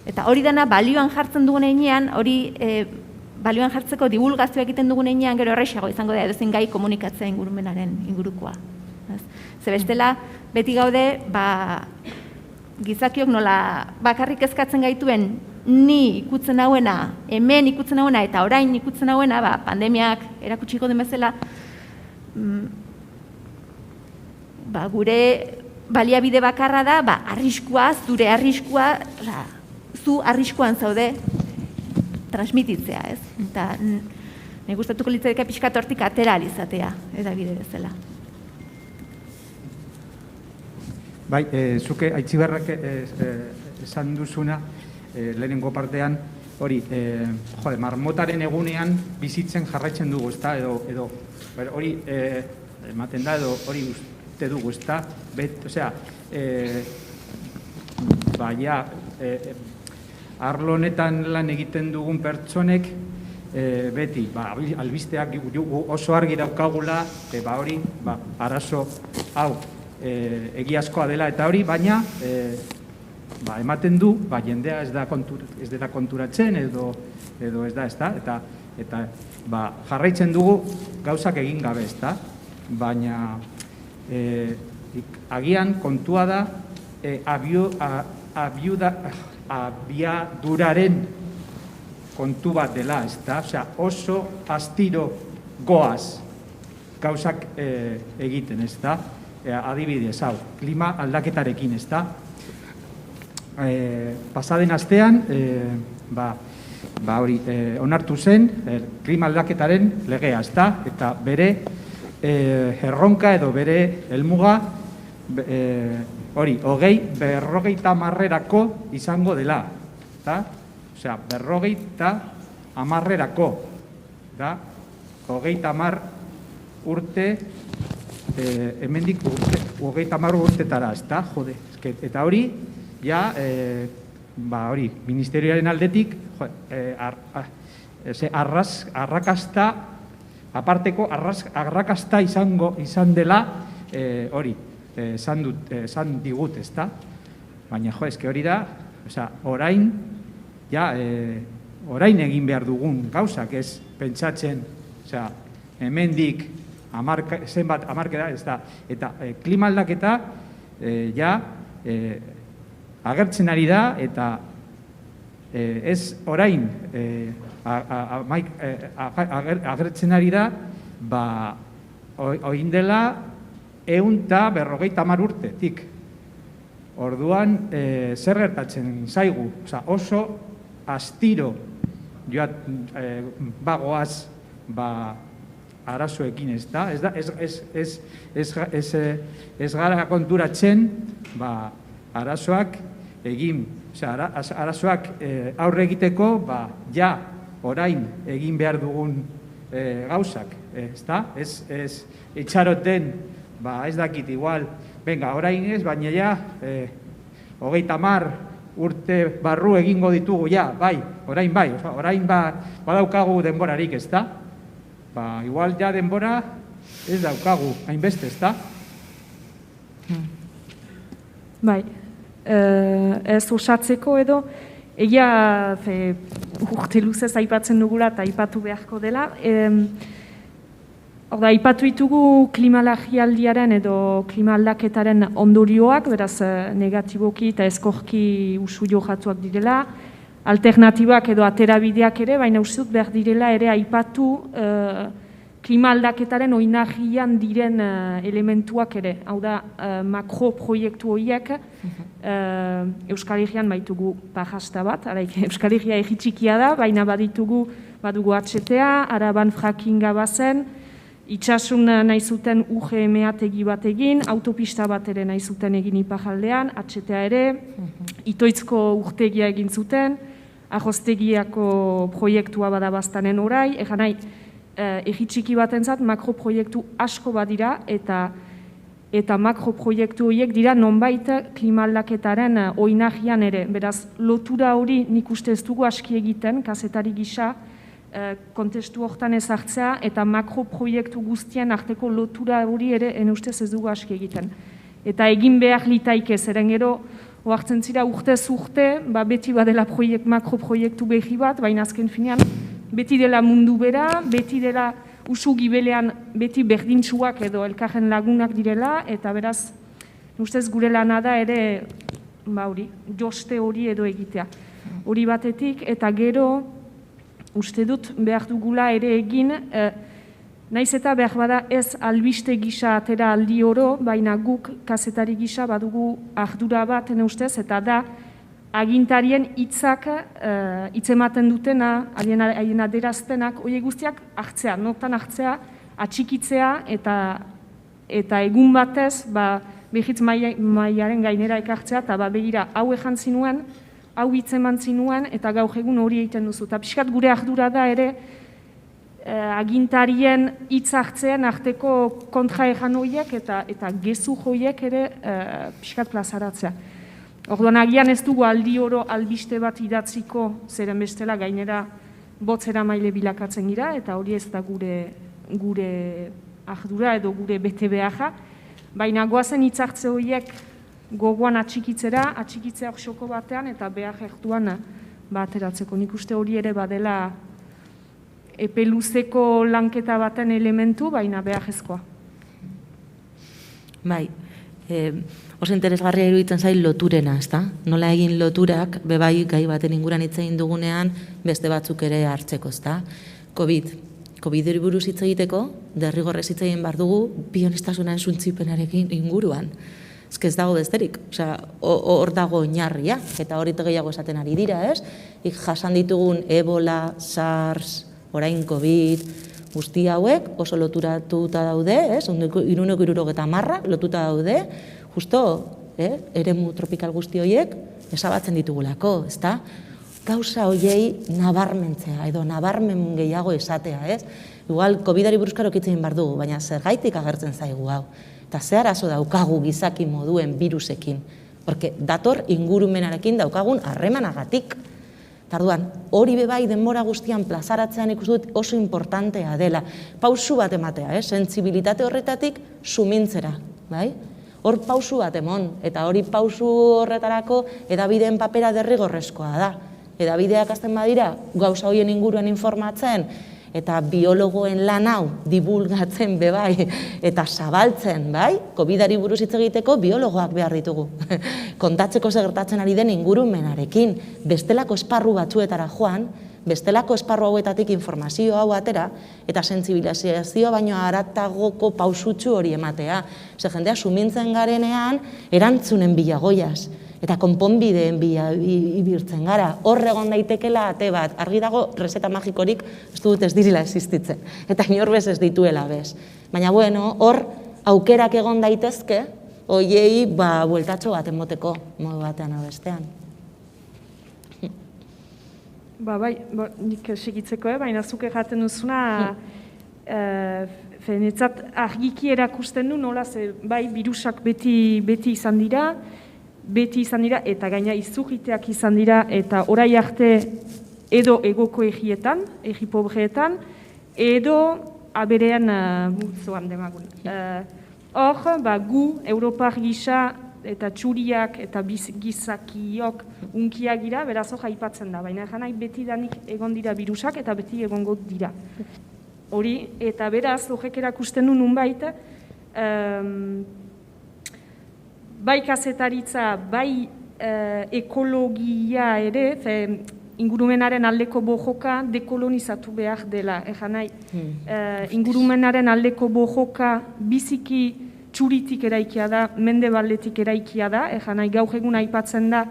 Eta hori dena balioan jartzen dugun heinean, hori balioan jartzeko divulgazioa egiten dugun heinean, gero errexago izango da edozein gai komunikatzea ingurumenaren ingurukoa. Ze bestela, beti gaude, gizakiok nola bakarrik eskatzen gaituen ni ikutzen hauena, hemen ikutzen hauena eta orain ikutzen hauena, pandemiak erakutsiko den bezala, gure baliabide bakarra da, arriskua, zure arriskua, zu arriskuan zaude transmititzea, ez? Eta nahi gustatuko litzateke pixkat hortik atera alizatea, edabide bezala. Bai, zuke Aitziberrak esan duzuna, lehenengo partean, hori, marmotaren egunean bizitzen jarraitzen dugu, ezta, edo, hori ematen da, edo hori uste dugu, ezta, osea, arlo honetan lan egiten dugun pertsonek, beti, albisteak oso argi daukagula, hori, arazo hau egiazkoa dela eta hori, baina ematen du, jendea ez dela konturatzen edo ez da, ezta, eta jarraitzen dugu gauzak egin gabe, ezta, baina agian kontua da abiaduraren kontu bat dela, ezta, oso astiro goaz gauzak egiten, ezta, adibidez, hau, klima aldaketarekin, ezta. Pasaden astean, hori, onartu zen, klima aldaketaren legea, ezta, eta bere erronka edo bere helmuga, hori, 2050 izango dela, ezta? Osea, 2050 da, 30 urte, hemendik 30 urtetara, ezta, jode. Eta hori, ja, hori, ministerioaren aldetik, arrakasta, aparteko arrakasta izan dela hori, esan digut, ezta? Baina, eske hori da, orain egin behar dugun gauzak, ez pentsatzen, hemendik zenbat hamarkada, ez da, eta klima aldaketa agertzen ari da, eta ez orain agertzen ari da, oin dela 150 urtetik. Orduan, zer gertatzen zaigu, oso astiro bagoaz arazoekin, ez da? Ez gara konturatzen arazoak egin, arazoak aurre egiteko, orain egin behar dugun gauzak, ez da? Ez itxaroten, ez dakit, igual, venga, orain ez, baina 30 urte barru egingo ditugu, orain badaukagu denborarik, ez da? Igual denbora ez daukagu, hainbeste, ez da? Bai, ez osatzeko edo, egia urte luzez aipatzen dugula eta aipatu beharko dela. Aipatu ditugu klimalagialdiaren edo klima aldaketaren ondorioak, beraz negatiboki eta ezkorki usu johatuak direla, alternatibak edo aterabideak ere, baina uste dut behar direla ere aipatu klima aldaketaren oinagian diren elementuak ere. Hau da, makroproiektu horiek Euskal Herrian baitugu pajasta bat, Euskal Herria txikia da, baina badugu HTA, Araban frackinga bazen, itxasun nahi zuten UGM-ategi bat egin, autopista bat ere nahi zuten egin iparraldean, HTA ere, Itoitzko urtegia egin zuten, Arroztegiako proiektua badabaztanen orai, egan nahi, txiki batentzat makroproiektu asko badira eta makroproiektu horiek dira nonbait klima aldaketaren oinagian ere. Beraz, lotura hori nik uste ez dugu aski egiten, kazetari gisa, kontestu hortan ezartzea eta makroproiektu guztien arteko lotura hori ere ustez ez dugu aski egiten. Eta egin behar litaike, zeren gero, oartzen zira urtez urte, beti badela makroproiektu behi bat, baina azken finean, beti dela mundu bera, beti dela usu gibelean beti berdintsuak edo elkarren lagunak direla, eta beraz, ustez gure lana da ere, joste hori edo egitea. Hori batetik, eta gero, uste dut behar dugula ere egin, naiz eta behar bada ez albiste gisa atera aldi oro, baina guk kazetari gisa badugu ardura bat ustez, eta da agintarien hitzak hitzematen dutena, haien adierazpenak, horiek guztiak hartzea, notan hartzea, atxikitzea, eta egun batez, behitz mailaren gainera ekartzea, eta begira, hau ejan zinuen, hau hitzeman zinuen, eta gaur egun hori egiten duzu. Eta pixkat gure ardura da ere, agintarien hitz hartzean arteko kontra ejan horiek, eta gezu horiek ere pixkat plazaratzea. Orduan, agian ez dugu aldi oro albiste bat idatziko, zeren bestela gainera botzera maile bilakatzen gira, eta hori ez da gure ardura edo gure bete beharra, baina goazen hitz hartze horiek gogoan atxikitzea oksoko batean, eta behar erduan ateratzeko. Nik uste hori ere badela epe luzeko lanketa baten elementu, baina behar ezkoa. Bai, oso interesgarria iruditzen zail loturena, ezta? Nola egin loturak, bebai gai baten inguran hitz egin dugunean, beste batzuk ere hartzeko, ezta? COVID-eri buruz hitz egiteko, derrigorrez hitz egin behar dugu, bionestasunaren suntzipenarekin inguruan. Ez dago besterik, hor dago oinarria, eta hori gehiago esaten ari dira, ez? Jasan ditugun Ebola, SARS, orain COVID, guzti hauek oso loturatuta daude, ez? 370 lotuta daude, justo, eremu tropikal guzti horiek ezabatzen ditugulako, ezta? Gauza horiei nabarmentzea, edo nabarmen gehiago esatea, ez? Igual, COVID-ari buruzkarok hitz egin behar dugu, baina zergaitik agertzen zaigu hau. Eta ze arazo daukagu gizaki moduen virusekin. Porque dator ingurumenarekin daukagun harremanagatik. Eta orduan, hori bebai denbora guztian plazaratzean ikusten dut oso importantea dela. Pausu bat ematea, sentsibilitate horretatik sumintzera, bai? Hor pausu bat emon, eta hori pausu horretarako edabideen papera derrigorrezkoa da. Edabideak azten badira, gauza horien inguruan informatzen, eta biologoen lan hau dibulgatzen bebai, eta zabaltzen, bai? COVID-ari buruz hitz egiteko biologoak behar ditugu. Kontatzeko gertatzen ari den ingurumenarekin, bestelako esparru batzuetara joan, bestelako esparru hauetatik informazio hau atera, eta sentsibilizazioa baino haratagoko pausutxu hori ematea. Ze jendea sumintzen garenean, erantzunen bilagoiaz, eta konponbideen ibirtzen gara. Hor egon daitekela ate bat, argi dago reseta magikorik ez dut ez direla existitzen, eta inor bez ez dituela bez. Baina bueno, hor aukerak egon daitezke, hoiei bueltatxo bat emoteko modu batean bestean. Bai, nik segitzeko, baina zuk erraten duzuna, netzat argiki erakusten du, nola, bai, birusak beti izan dira, eta gaina izurriteak izan dira, eta orai arte edo egoko egietan, egi pobreetan, edo aberean multzoan demagun. Hor, gu, Europar gisa, eta txuriak eta gizakiok unkiak gira, beraz hor aipatzen da, baina janai beti danik egon dira birusak eta beti egongo dira. Hori, eta beraz, horrek erakusten du nunbait, bai kazetaritza, bai ekologia ere, ingurumenaren aldeko bojoka dekolonizatu behar dela, janai. Ingurumenaren aldeko bojoka biziki txuritik eraikia da, mendebaldetik eraikia da, nahi gaur egun aipatzen da,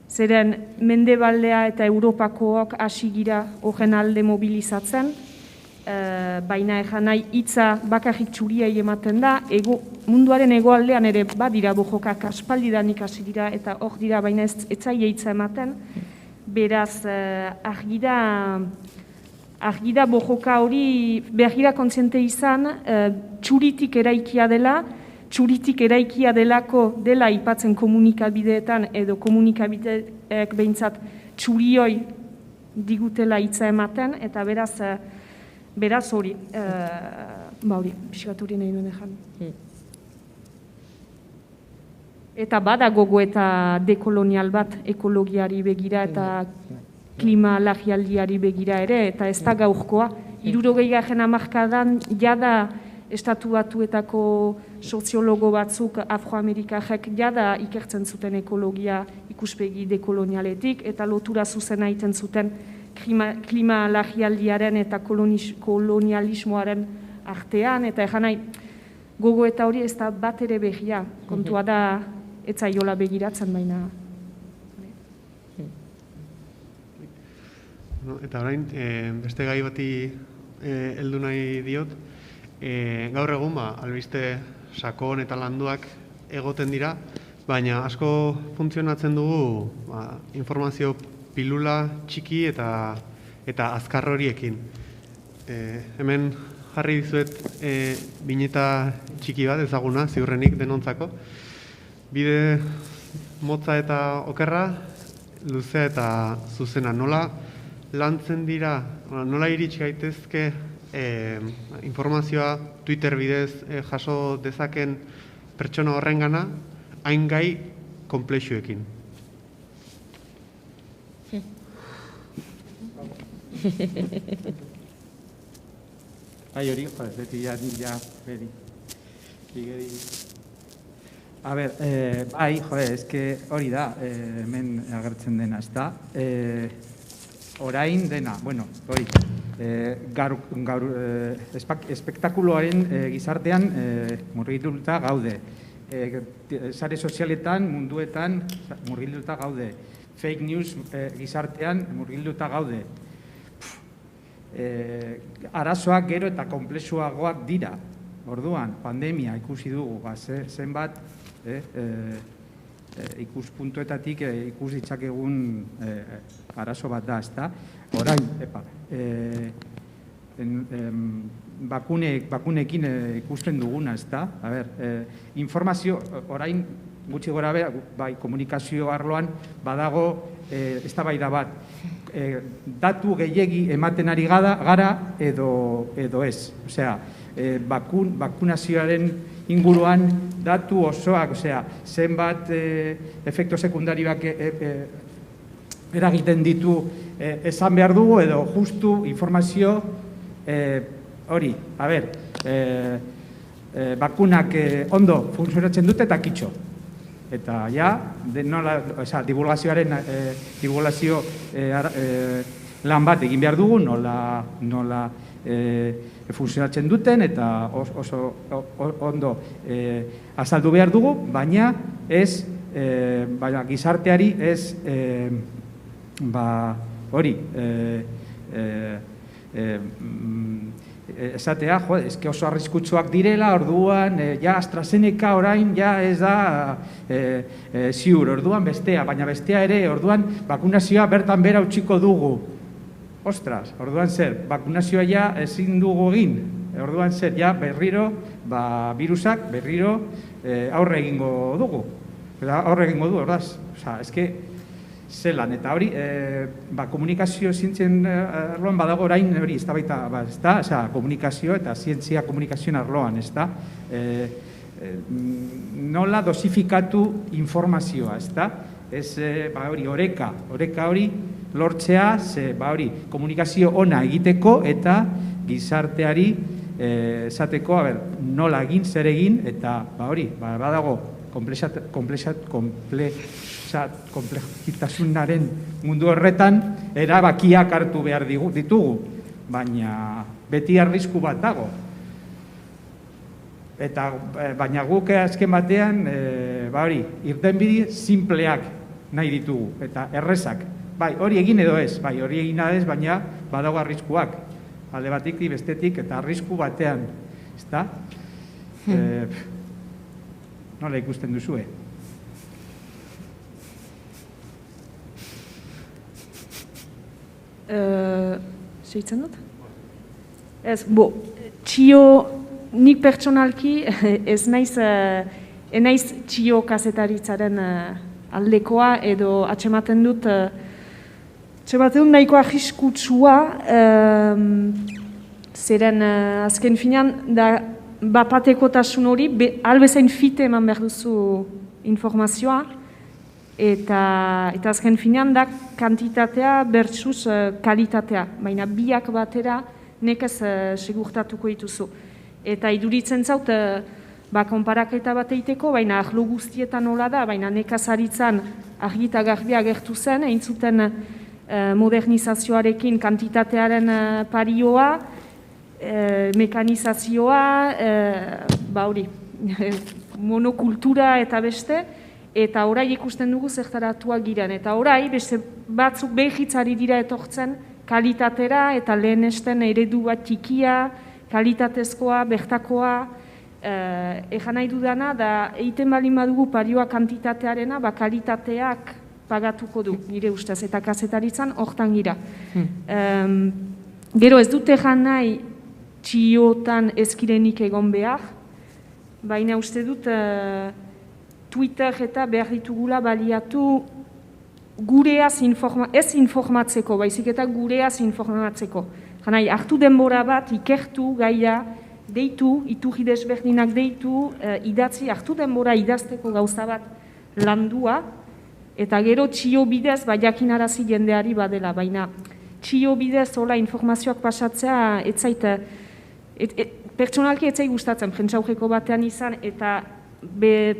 zeren mendebaldea eta Europakoak hasi gira horren alde mobilizatzen, baina nahi hitza bakarrik txuriai ematen da, munduaren hegoaldean ere badira bojokak aspaldidanik hasi dira, eta hor dira, baina ez zaie hitza ematen, beraz argi da bojoka hori begira kontziente izan, txuritik eraikia dela, txuritik eraikia delako dela aipatzen komunikabideetan edo komunikabideek behintzat txurioi digutela hitza ematen, eta beraz hori, hori, pixkat hori nahi duen ezan. Eta bada gogo eta dekolonial bat ekologiari begira eta klima lagialdiari begira ere, eta ez da gaurkoa. 60. hamarkadan jada Estatu Batuetako soziologo batzuk afroamerikajek jada ikertzen zuten ekologia ikuspegi dekolonialetik, eta lotura zuzena egiten zuten klima lagialdiaren eta kolonialismoaren artean, eta nahi gogo eta hori ez da bat ere begia, kontua da ez zaiola begiratzen baina. Eta orain, beste gai bati heldu nahi diot, gaur egun albiste sakon eta landuak egoten dira, baina asko funtzionatzen dugu informazio pilula txiki eta azkar horiekin. Hemen jarri dizuet bineta txiki bat ezaguna, ziurrenik denontzako. Bide motza eta okerra, luzea eta zuzena. Nola lantzen dira, nola iritsi gaitezke informazioa Twitter bidez jaso dezaken pertsona horrengana, hain gai konplexuekin. Bai hori, beti ja beri. A ber, bai, eske hori da, hemen agertzen dena, ez da. Orain dena, bueno, hori, gaur espektakuloaren gizartean murgilduta gaude. Sare sozialetan, munduetan murgilduta gaude. Fake news gizartean murgilduta gaude. Arazoak gero eta konplexuagoak dira. Orduan, pandemia ikusi dugu, zenbat ikuspuntuetatik ikus ditzakegun arazo bat da, ezta? Orain, bakunekin ikusten duguna, ezta? A ber, informazio, orain gutxi gora bera, bai, komunikazio arloan badago eztabaida bat. Datu gehiegi ematen ari gara edo ez. Osea, bakunazioaren inguruan datu osoak, osea, zenbat efektu sekundarioak eragiten ditu esan behar dugu edo justu informazio hori, a ber, bakunak ondo funtzionatzen dute eta kitxo. Eta ja, divulgazio lan bat egin behar dugu, nola funtzionatzen duten eta oso ondo azaldu behar dugu, baina ez, gizarteari ez, hori, esatea, eske oso arriskutsuak direla, orduan, ja AstraZeneca orain, ja ez da ziur, orduan bestea, baina bestea ere, orduan bakunazioa bertan bera utziko dugu. Ostras, orduan zer, bakunazioa ja ezin dugu egin, orduan zer, ja berriro, virusak berriro aurre egingo dugu. Aurre egingo du, ordaz, eske, zelan, eta hori, komunikazio zientzien arloan badago orain, hori, ez da baita, komunikazio eta zientzia komunikazioen arloan, ez da, nola dosifikatu informazioa, ez da, ez, hori, oreka hori lortzea, hori, komunikazio ona egiteko eta gizarteari esateko, nola egin, zer egin, eta, hori, badago, komplexitasunaren mundu horretan erabakiak hartu behar ditugu, baina beti arrisku bat dago. Baina guk azken batean, irtenbide sinpleak nahi ditugu, eta errezak. Bai, hori egin edo ez, hori egin ez, baina badago arriskuak. Alde batik, bestetik, eta arrisku batean, ezta? Nola ikusten duzue? Seitzen dut? Ez, txio, nik pertsonalki ez naiz txio kazetaritzaren aldekoa edo atsematen dut nahiko arriskutsua zeren azken finean da bapatekotasun hori albezain fite eman behar duzu informazioa eta azken finean da kantitatea versus kalitatea, baina biak batera nekez segurtatuko dituzu. Eta iduritzen zaut, konparaketa bat egiteko, baina ahlo guztietan hola da, baina nekazaritzan argi eta garbi agertu zen, egin zuten modernizazioarekin kantitatearen parioa, mekanizazioa, hori, monokultura eta beste, eta orai ikusten dugu zertaratuak giren. Eta orai, beste batzuk behitzari dira etortzen kalitatera eta lehenesten eredu bat txikia, kalitatezkoa, bertakoa, egan nahi dudana, da egiten balin badugu parioa kantitatearena, kalitateak pagatuko du, nire ustez, eta kazetaritzan hortan gira. Gero ez dute egan nahi txiotan ezkirenik egon behar, baina uste dut Twitter eta behar ditugula baliatu gureaz ez informatzeko, baizik eta gureaz informatzeko. Janai, hartu denbora bat, ikertu, gaia, deitu, iturri desberdinak deitu, idatzi, hartu denbora idazteko gauza bat landua, eta gero txio bidez, jakinarazi jendeari badela, baina txio bidez hola informazioak pasatzea, pertsonalki etzai gustatzen, jentsaugeko batean izan, eta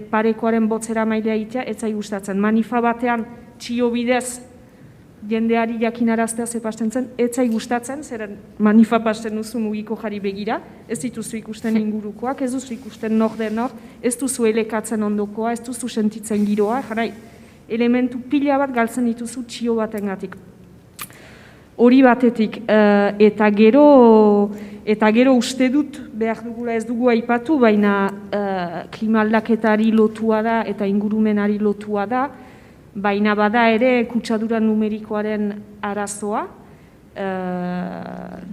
parekoaren botzera mailea egitea, etzai gustatzen. Manifa batean txio bidez jendeari jakinaraztea zepasten zen, etzai gustatzen, zeren manifa pasten duzu mugiko jari begira, ez dituzu ikusten ingurukoak, ez duzu ikusten nor den nor, ez duzu elekatzen ondokoa, ez duzu sentitzen giroa, jarai, elementu pila bat galtzen dituzu txio batengatik. Hori batetik, eta gero uste dut, behar dugula ez dugu aipatu, baina klima aldaketari lotua da eta ingurumenari lotua da, baina bada ere kutsadura numerikoaren arazoa,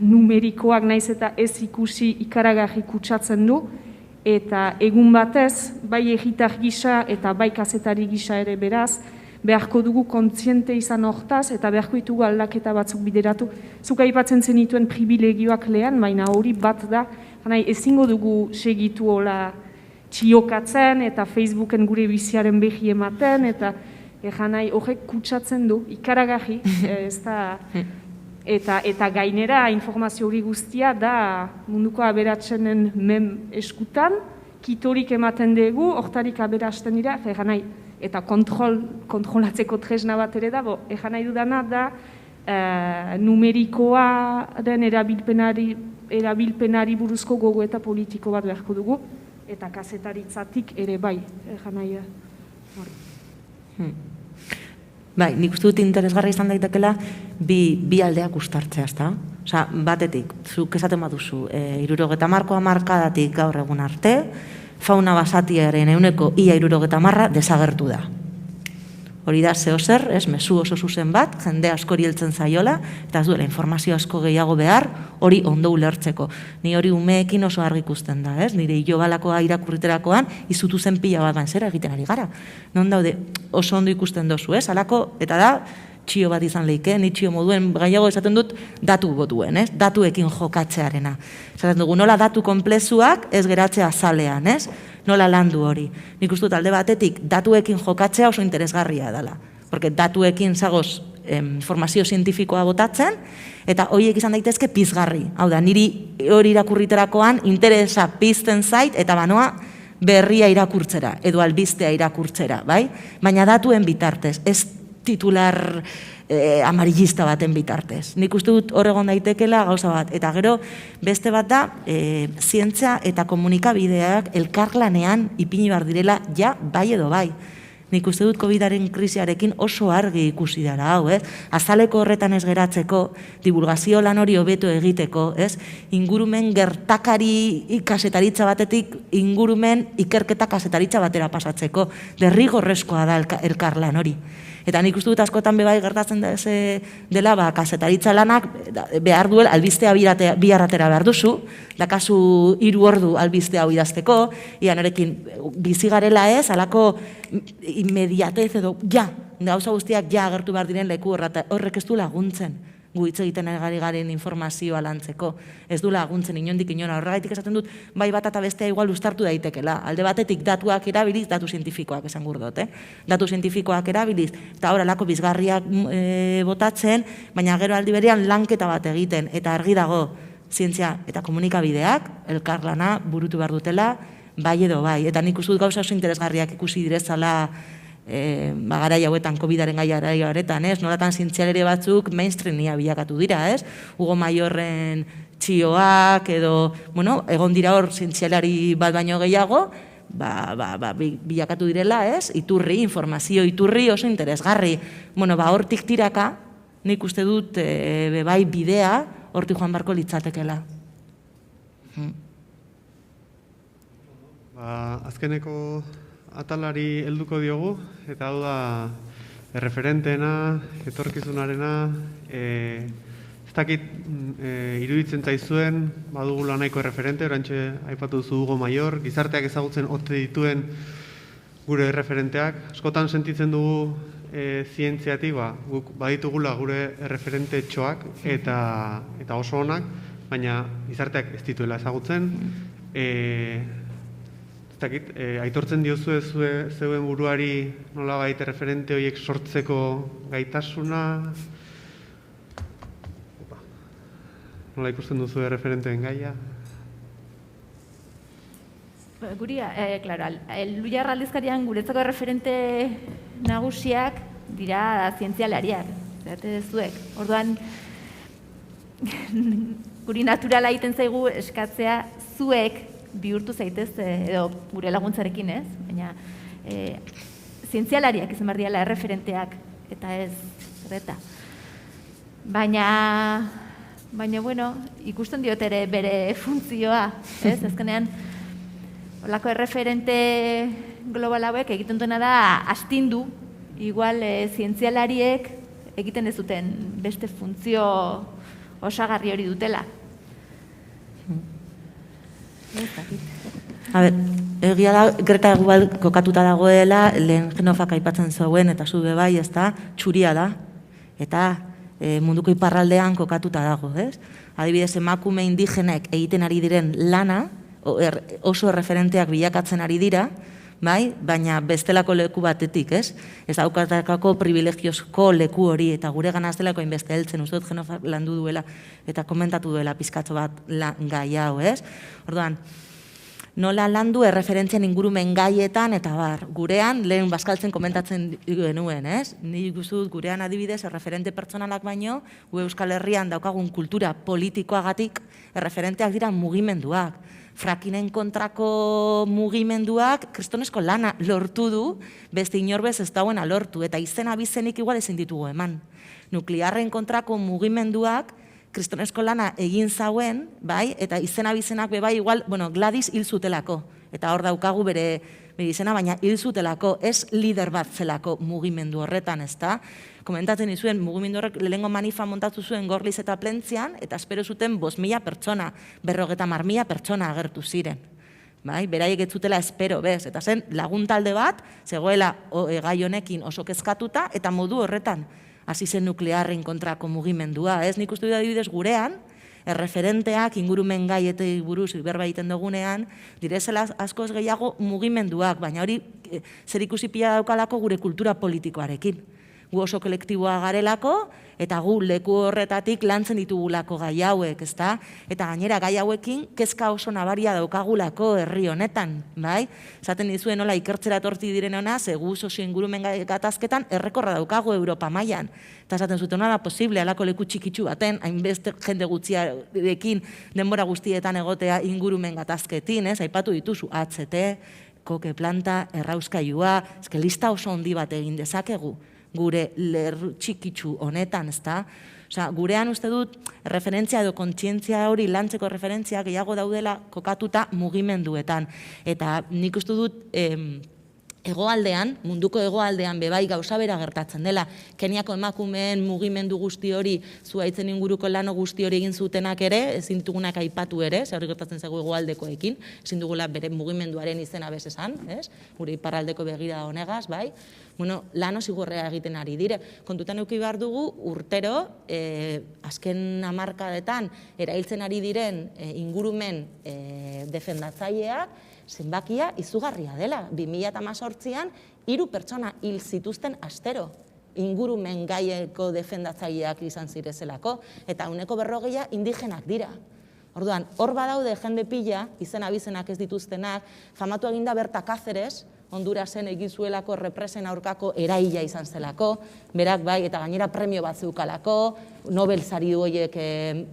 numerikoak naiz eta ez ikusi ikaragarri kutsatzen du, eta egun batez, bai egitar gisa eta bai kazetari gisa ere beraz, beharko dugu kontziente izan hortaz, eta beharko ditugu aldaketa batzuk bideratu. Zuk aipatzen zenituen privilegioak lehen, baina hori bat da, ezingo dugu segitu hola txiokatzen, eta Facebooken gure biziaren behi ematen, eta horrek kutsatzen du, ikaragarri, ez da... Eta gainera informazio hori guztia da munduko aberatsenen eskutan, kitorik ematen dugu, hortarik aberasten dira, eta kontrolatzeko tresna bat ere da, egan nahi dudana da numerikoaren erabilpenari buruzko gogo eta politiko bat beharko dugu, eta kazetaritzatik ere bai, egan nahi da. Bai, nik uste dut interesgarri izan daitekela bi aldeak uztartzea, ezta? Osa, batetik, zuk esaten baduzu, 70 markadatik gaur egun arte, fauna basatiaren ehuneko ia 70 desagertu da. Hori da zeo zer, mezu oso zuzen bat, jende askori heltzen zaiola, eta ez duela informazio asko gehiago behar, hori ondo ulertzeko. Ni hori umeekin oso argi ikusten da, nire ilobalakoa irakurriterakoan, izutu zen pila bat zera egiten ari gara. Non daude, oso ondo ikusten dozu, halako, eta da, txio bat izan leike, ni txio moduen gehiago esaten dut datu botuen, datuekin jokatzearena. Esaten dugu, nola datu konplezuak ez geratzea azalean, nola landu hori. Nik uste dut alde batetik datuekin jokatzea oso interesgarria dela. Porque datuekin zagoz informazio zientifikoa botatzen, eta horiek izan daitezke pizgarri. Hau da, niri hori irakurriterakoan interesa pizten zait, eta banoa berria irakurtzera, edo albistea irakurtzera, bai? Baina datuen bitartez, ez titular amarillista baten bitartez. Nik uste dut horregon daitekela gauza bat. Eta gero, beste bat da, zientzia eta komunikabideak elkarlanean ipini behar direla, ja, bai edo bai. Nik uste dut COVID-aren krisiarekin oso argi ikusi dara hau, azaleko horretan ez geratzeko, divulgazio lan hori hobeto egiteko, ingurumen gertakari kasetaritza batetik, ingurumen ikerketa kasetaritza batera pasatzeko, derrigorrezkoa da elkarlan hori. Eta nik uste dut askotan bebai gertatzen dela, kasetaritza lanak behar duel, albistea bi arratera behar duzu, dakazu 3 ordu albistea hau idazteko, ian erekin bizigarela ez, alako inmediatez edo, gauza guztiak agertu behar diren leku horrek ez du laguntzen. Gu hitz egiten ari garen informazioa lantzeko. Ez du laguntzen inondik inora. Horregaitik esaten dut, bai bat eta bestea igual uztartu daitekela. Alde batetik datuak erabiliz, datu zientifikoak esan gurdot, Datu zientifikoak erabiliz, eta horrelako bizgarriak botatzen, baina gero aldi berean lanketa bat egiten, eta argi dago zientzia eta komunikabideak, elkarlana burutu behar dutela, bai edo bai. Eta nik uste dut gauza oso interesgarriak ikusi direzala garai hauetan COVID-aren garai horretan, nolatan zientzialari batzuk mainstreamia bilakatu dira, Hugo Mayorren txioak edo, egon dira hor zientzialari bat baino gehiago, bilakatu direla, iturri, informazio iturri oso interesgarri. Hortik tiraka, nik uste dut bai bidea, hortik joan barko litzatekela. Azkeneko atalari helduko diogu, eta hau da erreferenteena, etorkizunarena, ez dakit iruditzen zaizuen, badugula nahiko erreferente, orantxe aipatu duzu Hugo Mayor, gizarteak ezagutzen ote dituen gure erreferenteak. Askotan sentitzen dugu zientziatik, guk baditugula gure erreferente txoak eta oso onak, baina gizarteak ez dituela ezagutzen. Aitortzen diozue zeuen buruari nolabait referente horiek sortzeko gaitasuna? Nola ikusten duzu referenteen gaia? Guria, klaro, Luiar aldizkarian guretzako referente nagusiak dira zientzialariak, zerate zuek. Orduan, guri naturala egiten zaigu eskatzea zuek bihurtu zaitez, edo gure laguntzarekin ez, baina zientzialariak izan behar diala erreferenteak, eta ez zerreta. Baina, bueno, ikusten diot ere bere funtzioa, ez? Azkenean, holako erreferente global hauek egiten duena da astindu, igual zientzialariek egiten ez duten beste funtzio osagarri hori dutela. A ber, egia da, Greta igual kokatuta dagoela, lehen Genofak aipatzen zuen, eta zu bai, ez da, txuria da, eta munduko iparraldean kokatuta dago, ez? Adibidez, emakume indigenek egiten ari diren lana, oso referenteak bilakatzen ari dira, bai, baina bestelako leku batetik, ez? Ez daukatakako privilegiozko leku hori, eta gure ganaz delako inbeste heltzen, uste dut Genofak landu duela, eta komentatu duela pizkatxo bat gai hau, ez? Orduan, nola landu erreferentzien ingurumen gaietan, eta gurean, lehen Baskaltzen komentatzen genuen, ez? Nik guztut, gurean adibidez, erreferente pertsonalak baino, gu Euskal Herrian daukagun kultura politikoagatik, erreferenteak dira mugimenduak. Frakinen kontrako mugimenduak kristonesko lana lortu du, beste inorbez ez dauena lortu, eta izen abizenik igual ezin ditugu eman. Nuklearren kontrako mugimenduak kristonesko lana egin zauen, bai, eta izen abizenak bai, igual, Gladys hil zutelako, eta hor daukagu bere izena, baina hil zutelako, ez lider bat zelako mugimendu horretan, ez da? Komentatzen izuen, mugimendu horrek lehengo manifa montatu zuen Gorliz eta Plentzian, eta espero zuten 5.000 pertsona, 50.000 pertsona agertu ziren. Beraiek ez zutela espero, bez, eta zen lagun talde bat, zegoela gai honekin oso kezkatuta, eta modu horretan hasi zen nuklearren kontrako mugimendua. Ez nik uste dut adibidez gurean, erreferenteak ingurumen gaietei buruz berba egiten dugunean, direzela askoz gehiago mugimenduak, baina hori zer ikusi pila daukalako gure kultura politikoarekin. Gu oso kolektiboa garelako, eta gu leku horretatik lantzen ditugulako gai hauek, ezta? Eta gainera gai hauekin kezka oso nabaria daukagulako herri honetan, bai? Esaten dizuen nola ikertzera etorri diren ona, ze gu sozio ingurumen gatazketan errekorra daukagu Europa mailan. Eta esaten zuten nola posible alako leku txikitsu baten, hainbeste jende gutxiarekin denbora guztietan egotea ingurumen gatazketin, ez? Aipatu dituzu HT, koke planta, errauskailua, eske lista oso handi bat egin dezakegu gure lerru txikitsu honetan, ezta? Osea, gurean uste dut referentzia edo kontzientzia hori lantzeko referentzia gehiago daudela kokatuta mugimenduetan. Eta nik uste dut hegoaldean, munduko hegoaldean bebai gauza bera gertatzen dela. Keniako emakumeen mugimendu guzti hori, zuhaitzen inguruko lano guzti hori egin zutenak ere, ezin dugunak aipatu ere, zer hori gertatzen zego hegoaldekoekin, ezin dugula bere mugimenduaren izena bez esan, gure iparraldeko begira honegaz, bai? Lano zigorrea egiten ari dire. Kontutan eduki behar dugu, urtero, azken hamarkadetan, erailtzen ari diren ingurumen defendatzaileak, zenbakia izugarria dela. 2018an, 3 pertsona hil zituzten astero. Ingurumen gaieko defendatzaileak izan zirezelako, eta 40% indigenak dira. Orduan, hor badaude jende pila, izen abizenak ez dituztenak, famatu eginda Berta Cáceres, Hondurasen egizuelako represen aurkako eraila izan zelako, berak bai, eta gainera premio bat zeukalako, Nobel sari horiek,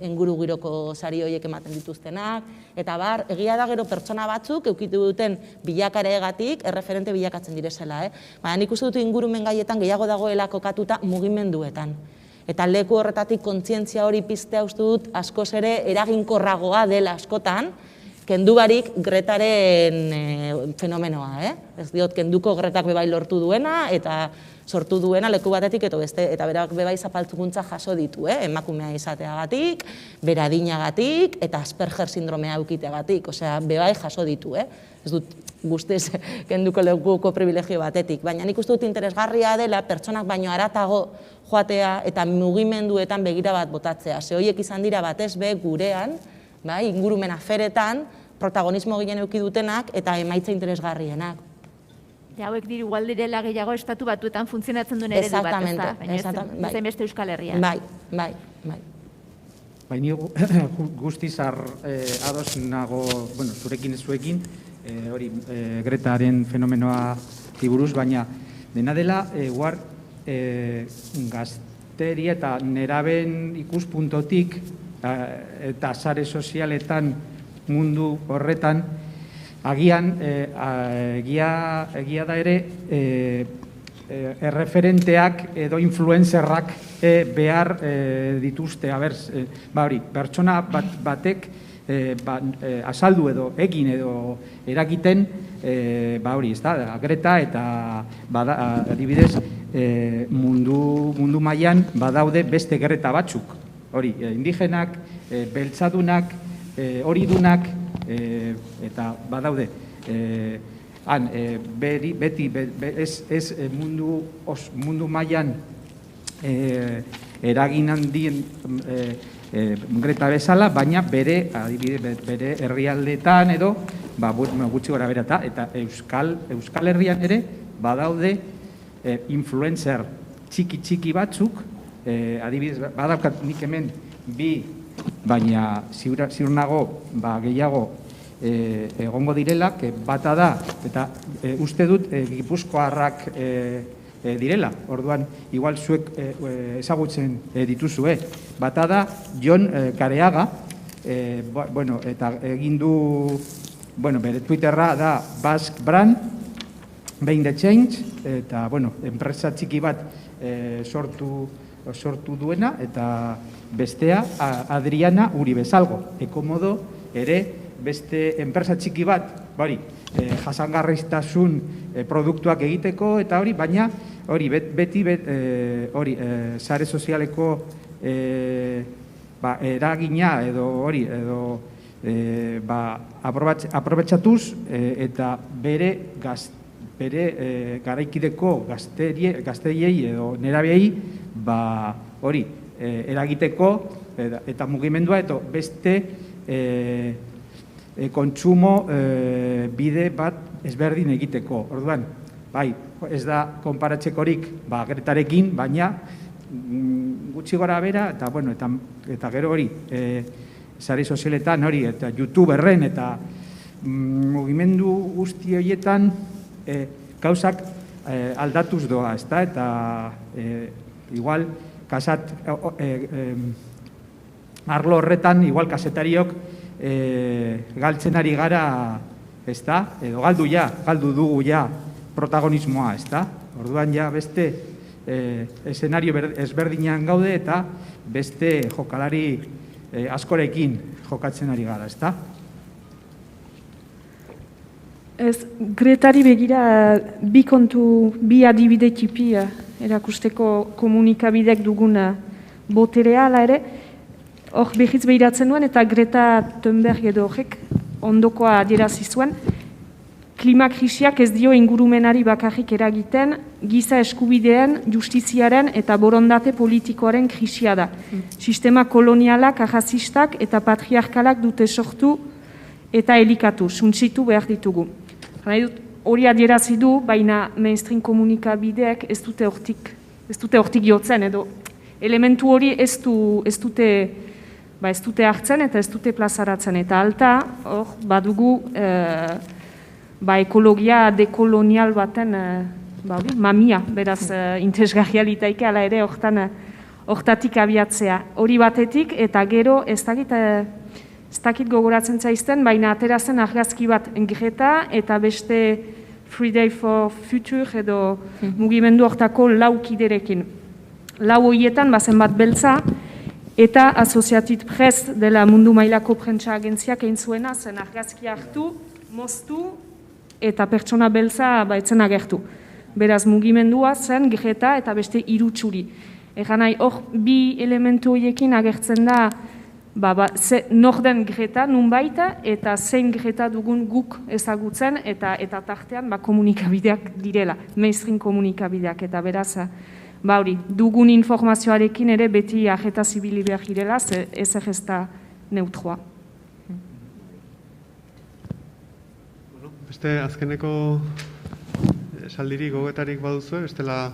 inguru giroko sari horiek ematen dituztenak, eta egia da gero pertsona batzuk, eukitu duten bilakaregatik, erreferente bilakatzen direzela. Baina nik uste dut ingurumen gaietan gehiago dagoela kokatuta mugimenduetan. Eta leku horretatik kontzientzia hori piztea uste dut askoz ere eraginkorragoa dela askotan, kendu barik Gretaren fenomenoa, Ez diot, kenduko Gretak bebai lortu duena, eta sortu duena leku batetik, eta berak bebai zapaltzukuntza jaso ditu, emakumea izateagatik, beradinagatik, eta Asperger sindromea eukiteagatik, osea, bebai jaso ditu, Ez dut guztiz kenduko lekuko privilegio batetik, baina nik uste dut interesgarria dela pertsonak baino haratago joatea eta mugimenduetan begira bat botatzea. Ze horiek izan dira batez be gurean, ingurumen aferetan, protagonismo gehien eduki dutenak eta emaitza interesgarrienak. Hauek diru igual direla gehiago estatu batuetan funtzionatzen duen eredu bat, ez da? Baina ez beste Euskal Herrian. Bai. Baina guztiz ados nago, zurekin ez zuekin, hori Gretaren fenomenoa buruz, baina dena dela, gazteri eta neraben ikuspuntotik eta sare sozialetan mundu horretan, agian, egia da ere, erreferenteak edo influenzerrak behar dituzte, pertsona batek azaldu edo egin edo erakiten, Greta eta adibidez mundu mailan badaude beste Greta batzuk, hori, indigenak, beltzadunak, horidunak, eta badaude. beti ez mundu mailan eragin handien Greta bezala, baina bere herrialdeetan edo gutxi gora bera eta Euskal Herrian ere badaude influencer txiki batzuk, adibidez, badaukat nik hemen bi, baina ziur nago gehiago egongo direla, bata da, eta uste dut Gipuzkoarrak direla, orduan, igual zuek ezagutzen dituzue. Bata da, Jon Kareaga, eta egin du, bere Twitterra da Basque Brand, Behin the Change, eta, enpresa txiki bat sortu duena, eta bestea, Adriana Uribezalgo, Ekomodo ere beste enpresa txiki bat, jasangarriztasun produktuak egiteko, eta hori, baina hori, beti, sare sozialeko eragina edo hori, aprobetxatuz, eta bere garaikideko gazteiei edo nerabeei, hori, eragiteko, eta mugimendua, eta beste kontsumo bide bat ezberdin egiteko. Orduan, ez da konparatzekorik Gretarekin, baina gutxi gora bera, eta gero hori, sare sozialetan hori, eta YouTuberren, eta mugimendu guzti horietan gauzak aldatuz doa, eta igual, arlo horretan, igual kasetariok galtzen ari gara, edo galdu dugu ja protagonismoa, orduan ja beste eszenario ezberdinean gaude eta beste jokalari askorekin jokatzen ari gara, Ez, Gretari begira bi adibide tipi erakusteko komunikabidek duguna boterea, ala ere, hor behiz behiratzen duen, eta Greta Thunberg edo horrek ondokoa adierazi zuen, klimakrisiak ez dio ingurumenari bakarrik eragiten, giza eskubideen, justiziaren eta borondate politikoaren krisia da. Sistema kolonialak, arrazistak eta patriarkalak dute sortu eta elikatu, suntsitu behar ditugu. Hori adierazi du, baina mainstream komunikabideek ez dute hortik jotzen, edo elementu hori ez dute hartzen eta ez dute plazaratzen. Eta alta, hor, badugu ekologia dekolonial baten mamia, beraz interesgarria litaike, ala ere hortatik abiatzea. Hori batetik, eta gero ez dakit gogoratzen zaizten, baina aterazen argazki bat Greta eta beste Friday for Future edo mugimendu hortako lau kiderekin. Lau horietan bazen bat beltza, eta Associated Press dela mundu mailako prentsa agentziak egin zuena, zen argazki hartu, moztu, eta pertsona beltza etzen agertu. Beraz, mugimendua zen Greta eta beste hiru txuri. Egan nahi, hor bi elementu horiekin agertzen da nor den Greta nunbait, eta zein Greta dugun guk ezagutzen, eta tartean komunikabideak direla, mainstream komunikabideak, eta beraz, dugun informazioarekin ere beti ageta zibili behar girela, ez da neutroa. Beste azkeneko saldirik gogetarik baduzue, bestela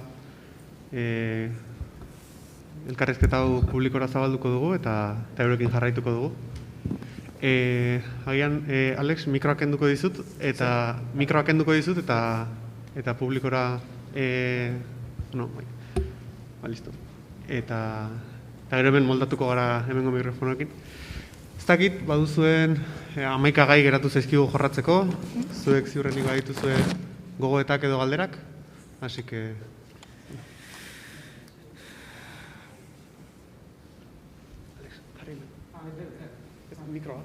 elkarrezketa hau publikora zabalduko dugu eta eurekin jarraituko dugu. Agian, Alex, mikroak kenduko dizut eta publikora listo. Eta gero hemen moldatuko gara hemengo mikrofonoekin. Ez dakit, baduzuen 11 gai geratu zaizkigu jorratzeko, zuek ziurrenik badituzue gogoetak edo galderak, hasi que... Mikroa,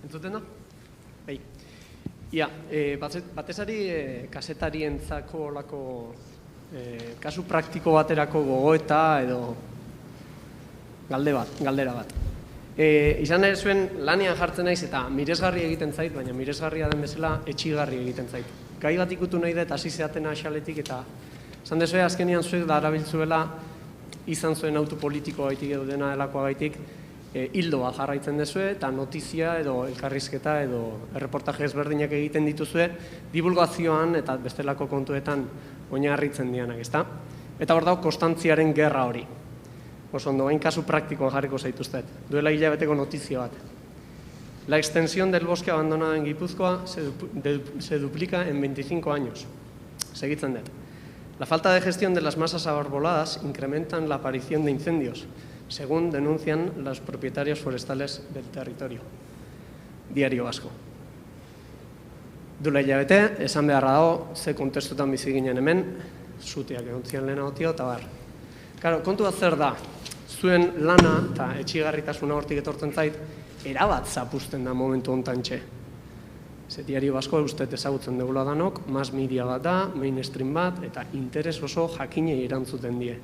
entzuten da? Bai. Batezari kasetarientzako olako kasu praktiko baterako gogoeta edo galdera bat. Izan ere zuen lanean jartzen naiz eta miresgarri egiten zait, baina miresgarria den bezala etxigarri egiten zait. Gai bat ikutu nahi dut hasi zeatena axaletik eta esan dezue azkenean zuek darabiltzuela izan zuen auto politikoa gaitik edo dena delakoa gaitik hildoa jarraitzen dezue eta notizia edo elkarrizketa edo erreportaje ezberdinak egiten dituzue divulgazioan eta bestelako kontuetan oinarritzen dianak, ezta? Eta hor dago konstantziaren gerra hori. Oso ondo, hain kasu praktikoa jarriko zaituztet. Duela hilabeteko notizia bat. La extensión del bosque abandonado en Guipúzcoa se duplica en 25 años. Segitzen dut. La falta de gestión de las masas arboladas incrementan la aparición de incendios, según denuncian los propietarios forestales del territorio. Diario Vasco. Duela hilabete, esan beharra dago, ze kontestutan bizi ginen hemen, zuteak egontzian lehenagotia eta bar. Karo, kontu bat zer da, zuen lana eta etxigarritasuna hortik etortzen zait, erabat zapusten da momentu hontan txe. Ze Diario Vasco uste ezagutzen dugula danok, mass media bat da, mainstream bat, eta interes oso jakinei erantzuten die.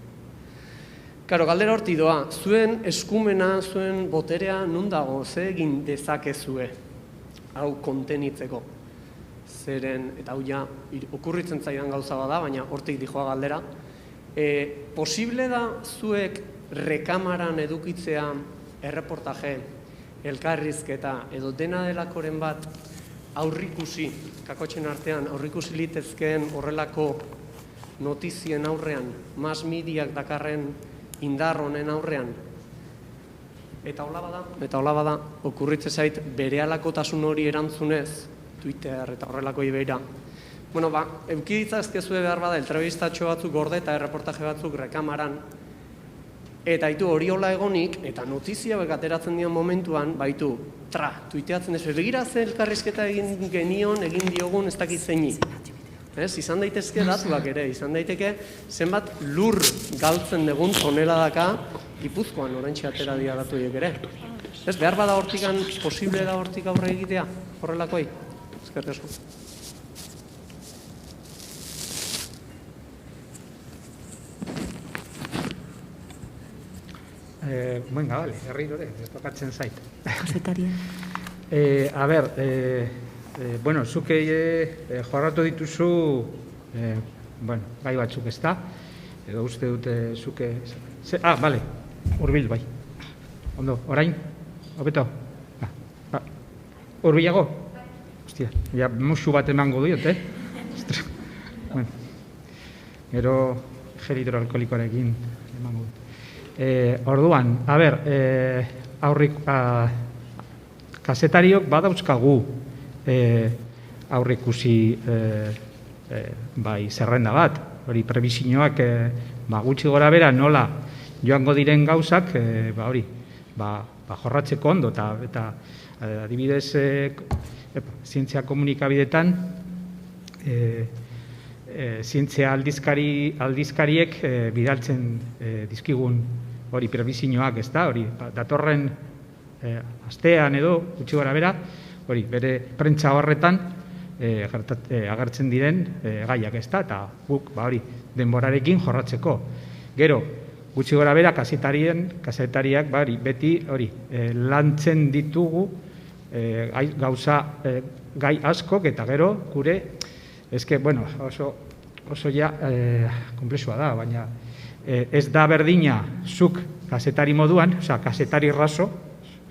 Karo, galdera horti doa, zuen eskumena, zuen boterea non dago, ze egin dezakezue, hau kontenitzeko. Zeren, eta hau ja, okurritzen zaidan gauza bada, baina hortik dijoa galdera, posible da zuek rekamaran edukitzea erreportaje, elkarrizketa edo dena delakoren bat aurrikusi, kakotxen artean aurrikusi litezkeen horrelako notizien aurrean, mass mediak dakarren indar honen aurrean. Eta hola bada, okurritze zait berehalakotasun hori erantzunez, Twitter eta horrelako ibeira. Bueno, eukiditza ezkezue behar bada, entrevistatxo batzuk gorde eta erreportaje batzuk rekamaran. Eta haitu hori hola egonik, eta notizia ateratzen dian momentuan, baitu, tuiteatzen dezu, begira ze elkarrizketa egin genion, egin diogun ez dakit zeini. Izan daitezke datuak ere, izan daiteke zenbat lur galtzen dugun toneladaka Gipuzkoan oraintxe atera dira datu ere. Behar bada hortikan, posible da hortik aurre egitea, horrelakoei. Eskerrik asko. Venga, vale, herrirore, ez tokatzen zait. Kasetarien. A ber, bueno, zuke jorratu dituzu, bueno, gai batzuk ez da, edo uste dute zuke... Vale, hurbil bai. Ondo, orain, hobeto? Hurbilago? Hostia, ja, musu bat emango diot, Bueno, gero gel hidroalkoholikoarekin emango dut. Orduan, a ber, kasetariok badauzkagu aurrikusi bai zerrenda bat, hori prebizioak gutxi gora bera nola joango diren gauzak, hori, jorratzeko ondo, eta adibidez zientzia komunikabidetan zientzia aldizkariek bidaltzen dizkigun hori prebizioak, ez da, hori datorren astean edo gutxi gora bera, hori bere prentsa horretan agertzen diren gaiak, ez da, eta guk hori denborarekin jorratzeko. Gero, gutxi gora bera kazetariak beti hori lantzen ditugu gauza gai askok eta gero gure ezke, bueno, oso ja komplexua da, baina ez da berdina zuk kazetari moduan, oza, kazetari raso,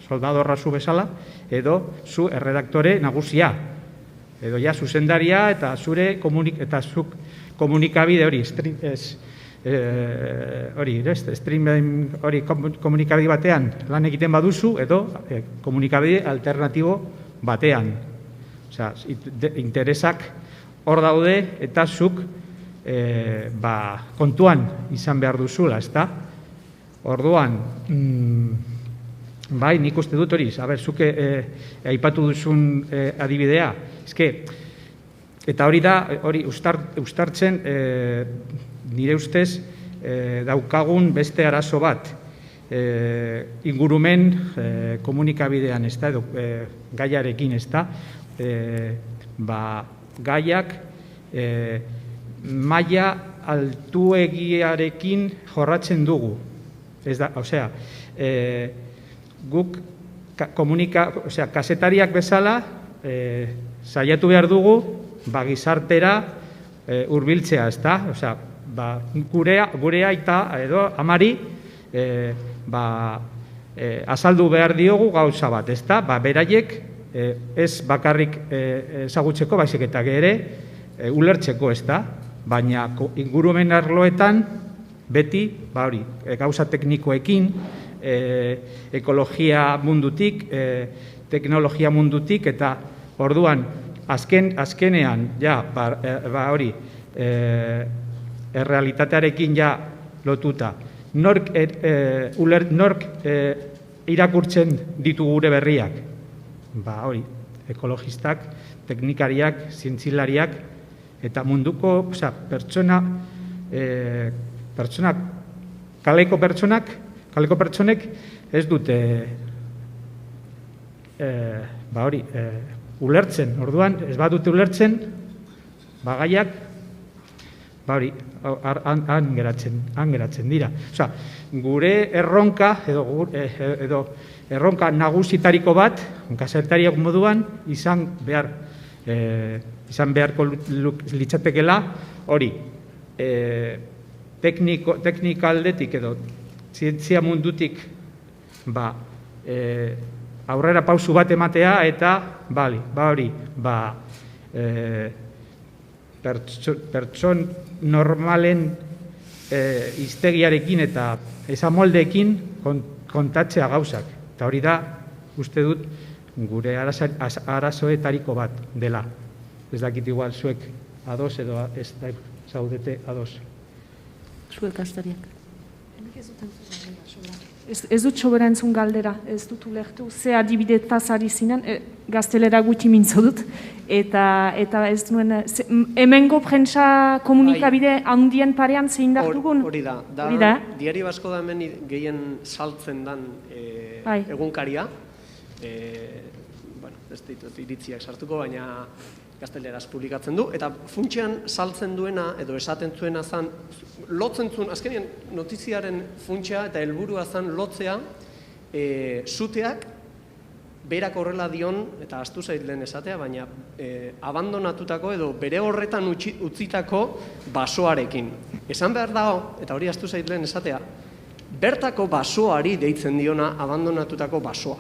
soldado raso bezala, edo zu erredaktore nagusia, edo ja zuzendaria eta zure zuk komunikabide hori, hori komunikabide batean lan egiten baduzu, edo komunikabide alternatibo batean. Oza, interesak hor daude eta zuk kontuan izan behar duzula, ez da? Orduan, bai, nik uste dut hori, zuk aipatu duzun adibidea, eta hori da, hori ustartzen nire ustez daukagun beste arazo bat, ingurumen komunikabidean, ez da, gaiarekin, ez da, gaiak maila altuegiarekin jorratzen dugu. Ez da, osea, guk kazetariak bezala saiatu behar dugu gizartera hurbiltzea, ezta? Gure aita edo amari azaldu behar diogu gauza bat, ezta? Beraiek ez bakarrik ezagutzeko, baizik eta ere ulertzeko, ezta? Baina ingurumen arloetan beti, gauza teknikoekin, ekologia mundutik, teknologia mundutik, eta orduan, azkenean, errealitatearekin lotuta, nork irakurtzen ditu gure berriak? Ekologistak, teknikariak, zientzilariak, eta munduko kaleko pertsonek ez dute ulertzen. Orduan, ez badute ulertzen, gaiak han geratzen dira. Gure erronka, edo erronka nagusitariko bat, kazetariak moduan, izan beharko litzatekela, hori, teknika aldetik edo zientzia mundutik aurrera pausu bat ematea, eta pertson normalen hiztegiarekin eta esamoldeekin kontatzea gauzak. Eta hori da, uste dut, gure arazoetariko bat dela. Ez dakit igual zuek ados edo ez zaudete ados. Zuek astariak. Ez dut sobera entzun galdera, ez dut ulertu. Ze adibidetaz ari zinen, gaztelera gutxi mintzo dut, eta ez nuen, hemengo prentsa komunikabide handien parean zein da dugun? Hori da, Diario Vasco da hemen gehien saltzen dan egunkaria, ez ditut iritziak sartuko, baina gazteleraz publikatzen du, eta funtsean saltzen duena, edo esaten zuena zan, lotzen zuen, azkenean notiziaren funtsea eta helburua zan lotzea, zuteak, berak horrela dion, eta astu zait lehen esatea, baina abandonatutako edo bere horretan utzitako basoarekin. Esan behar dago, eta hori astu zait lehen esatea, bertako basoari deitzen diona abandonatutako basoa.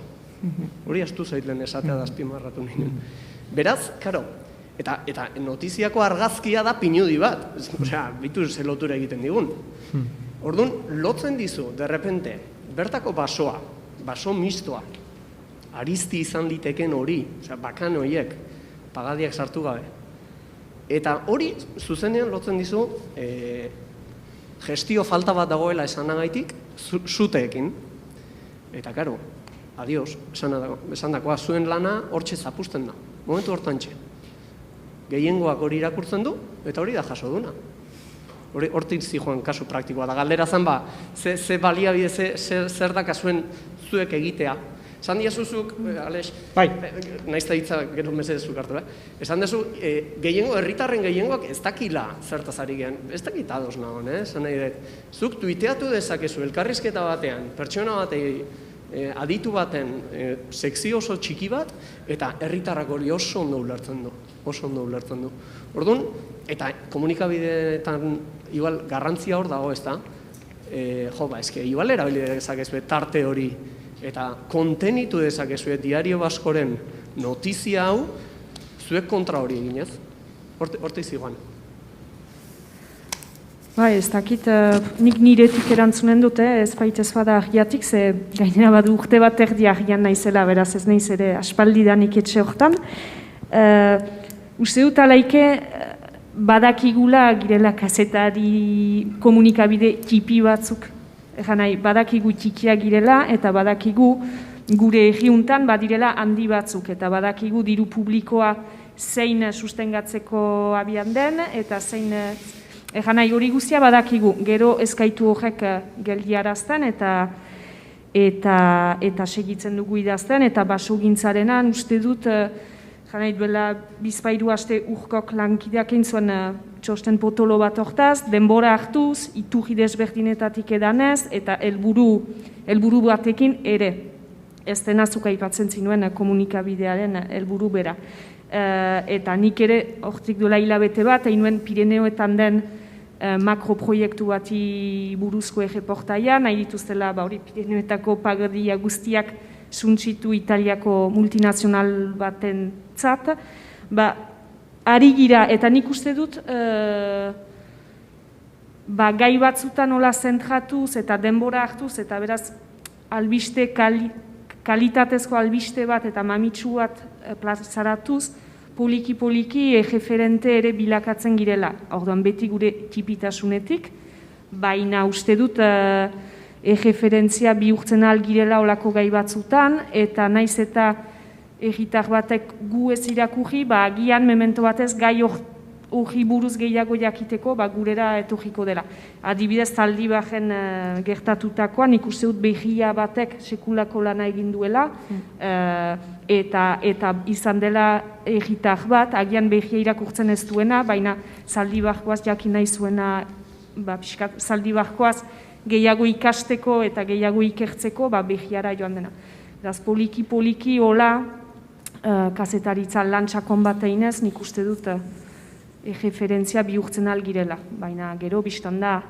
Hori astu zait lehen esatea da azpimarratu ninen. Beraz, karo, eta notiziako argazkia da pinudi bat. Osea, bitu ze lotura egiten digun. Orduan, lotzen dizu, derrepente, bertako basoa, baso mistoa, arizti izan liteken hori, osea, bakan horiek, pagadiak sartu gabe. Eta hori, zuzenean lotzen dizu, gestio falta bat dagoela esanagaitik, zuteekin. Eta, karo, adios, esan dakoa, zuen lana hortxe zapusten da. Momentu hortantxe. Gehiengoak hori irakurtzen du, eta hori da jaso duna. Hortik zijoan kasu praktikoa da. Galdera zan ze baliabide, zer da kasuen zuek egitea. Esan diazuzuk, Alex, naiz da hitza gero mesedezuk hartu, esan dezu, herritarren gehiengoak ez dakila zertazari gehan, ez dakita ados nagoen, esan nahi dut. Zuk tuiteatu dezakezu elkarrizketa batean, pertsona batei, aditu baten sekzio oso txiki bat, eta herritarrak hori oso ondo ulertzen du. Orduan, eta komunikabideetan igual garrantzia hor dago, ez da? Igual erabili dezakezue tarte hori, eta kontenitu dezakezue Diario Vascoren notizia hau, zuek kontra hori eginez. Hortik ziguan. Ez dakit, nik niretik erantzunen dute, ez baita ez bada argiatik, ze gainera badu urte bat erdi argian naizela, beraz ez naiz ere aspaldidanik etxe hortan. Uste dut alaike badakigula girela kazetari komunikabide tipi batzuk. Badakigu txikia girela eta badakigu gure herriuntan badirela handi batzuk eta badakigu diru publikoa zein sustengatzeko abian den eta zein hori guztia badakigu, gero ezkaitu horrek geldiarazten eta segitzen dugu idazten, eta basogintzarena uste dut Janai duela bizpairu aste urkok lankideak egin zuen txosten potolo bat hortaz, denbora hartuz, iturri desberdinetatik edanez, eta helburu batekin ere. Ez dena zuk aipatzen zinuen komunikabidearen helburu bera. Eta nik ere, hortik duela hilabete bat, egin nuen Pireneoetan den makroproiektu bati buruzko erreportaia, nahi dituztela Pireneoetako pagardia guztiak suntsitu Italiako multinazional baten zat, ari gira, eta nik uste dut gai batzutan nola zentratuz eta denbora hartuz, eta beraz albiste kalitatezko albiste bat eta mamitsu bat plazaratuz, poliki referente ere bilakatzen girela. Orduan beti gure tipitasunetik, baina uste dut referentzia bihurtzen algirela olako gai batzutan, eta naiz eta herritar batek gu ez irakurri, agian memento batez gai hori buruz gehiago jakiteko gurera etorriko dela. Adibidez, Zaldibarren gertatutakoan, ikuste dut behia batek sekulako lana egin duela, eta izan dela herritar bat, agian behia irakurtzen ez duena, baina Zaldibarkoaz jakin nahi zuena, Zaldibarkoaz gehiago ikasteko eta gehiago ikertzeko behiara joan dena. Beraz, poliki hola, kazetaritza lantxakon bat einez, nik uste dut referentzia bihurtzen algirela, baina gero biztan da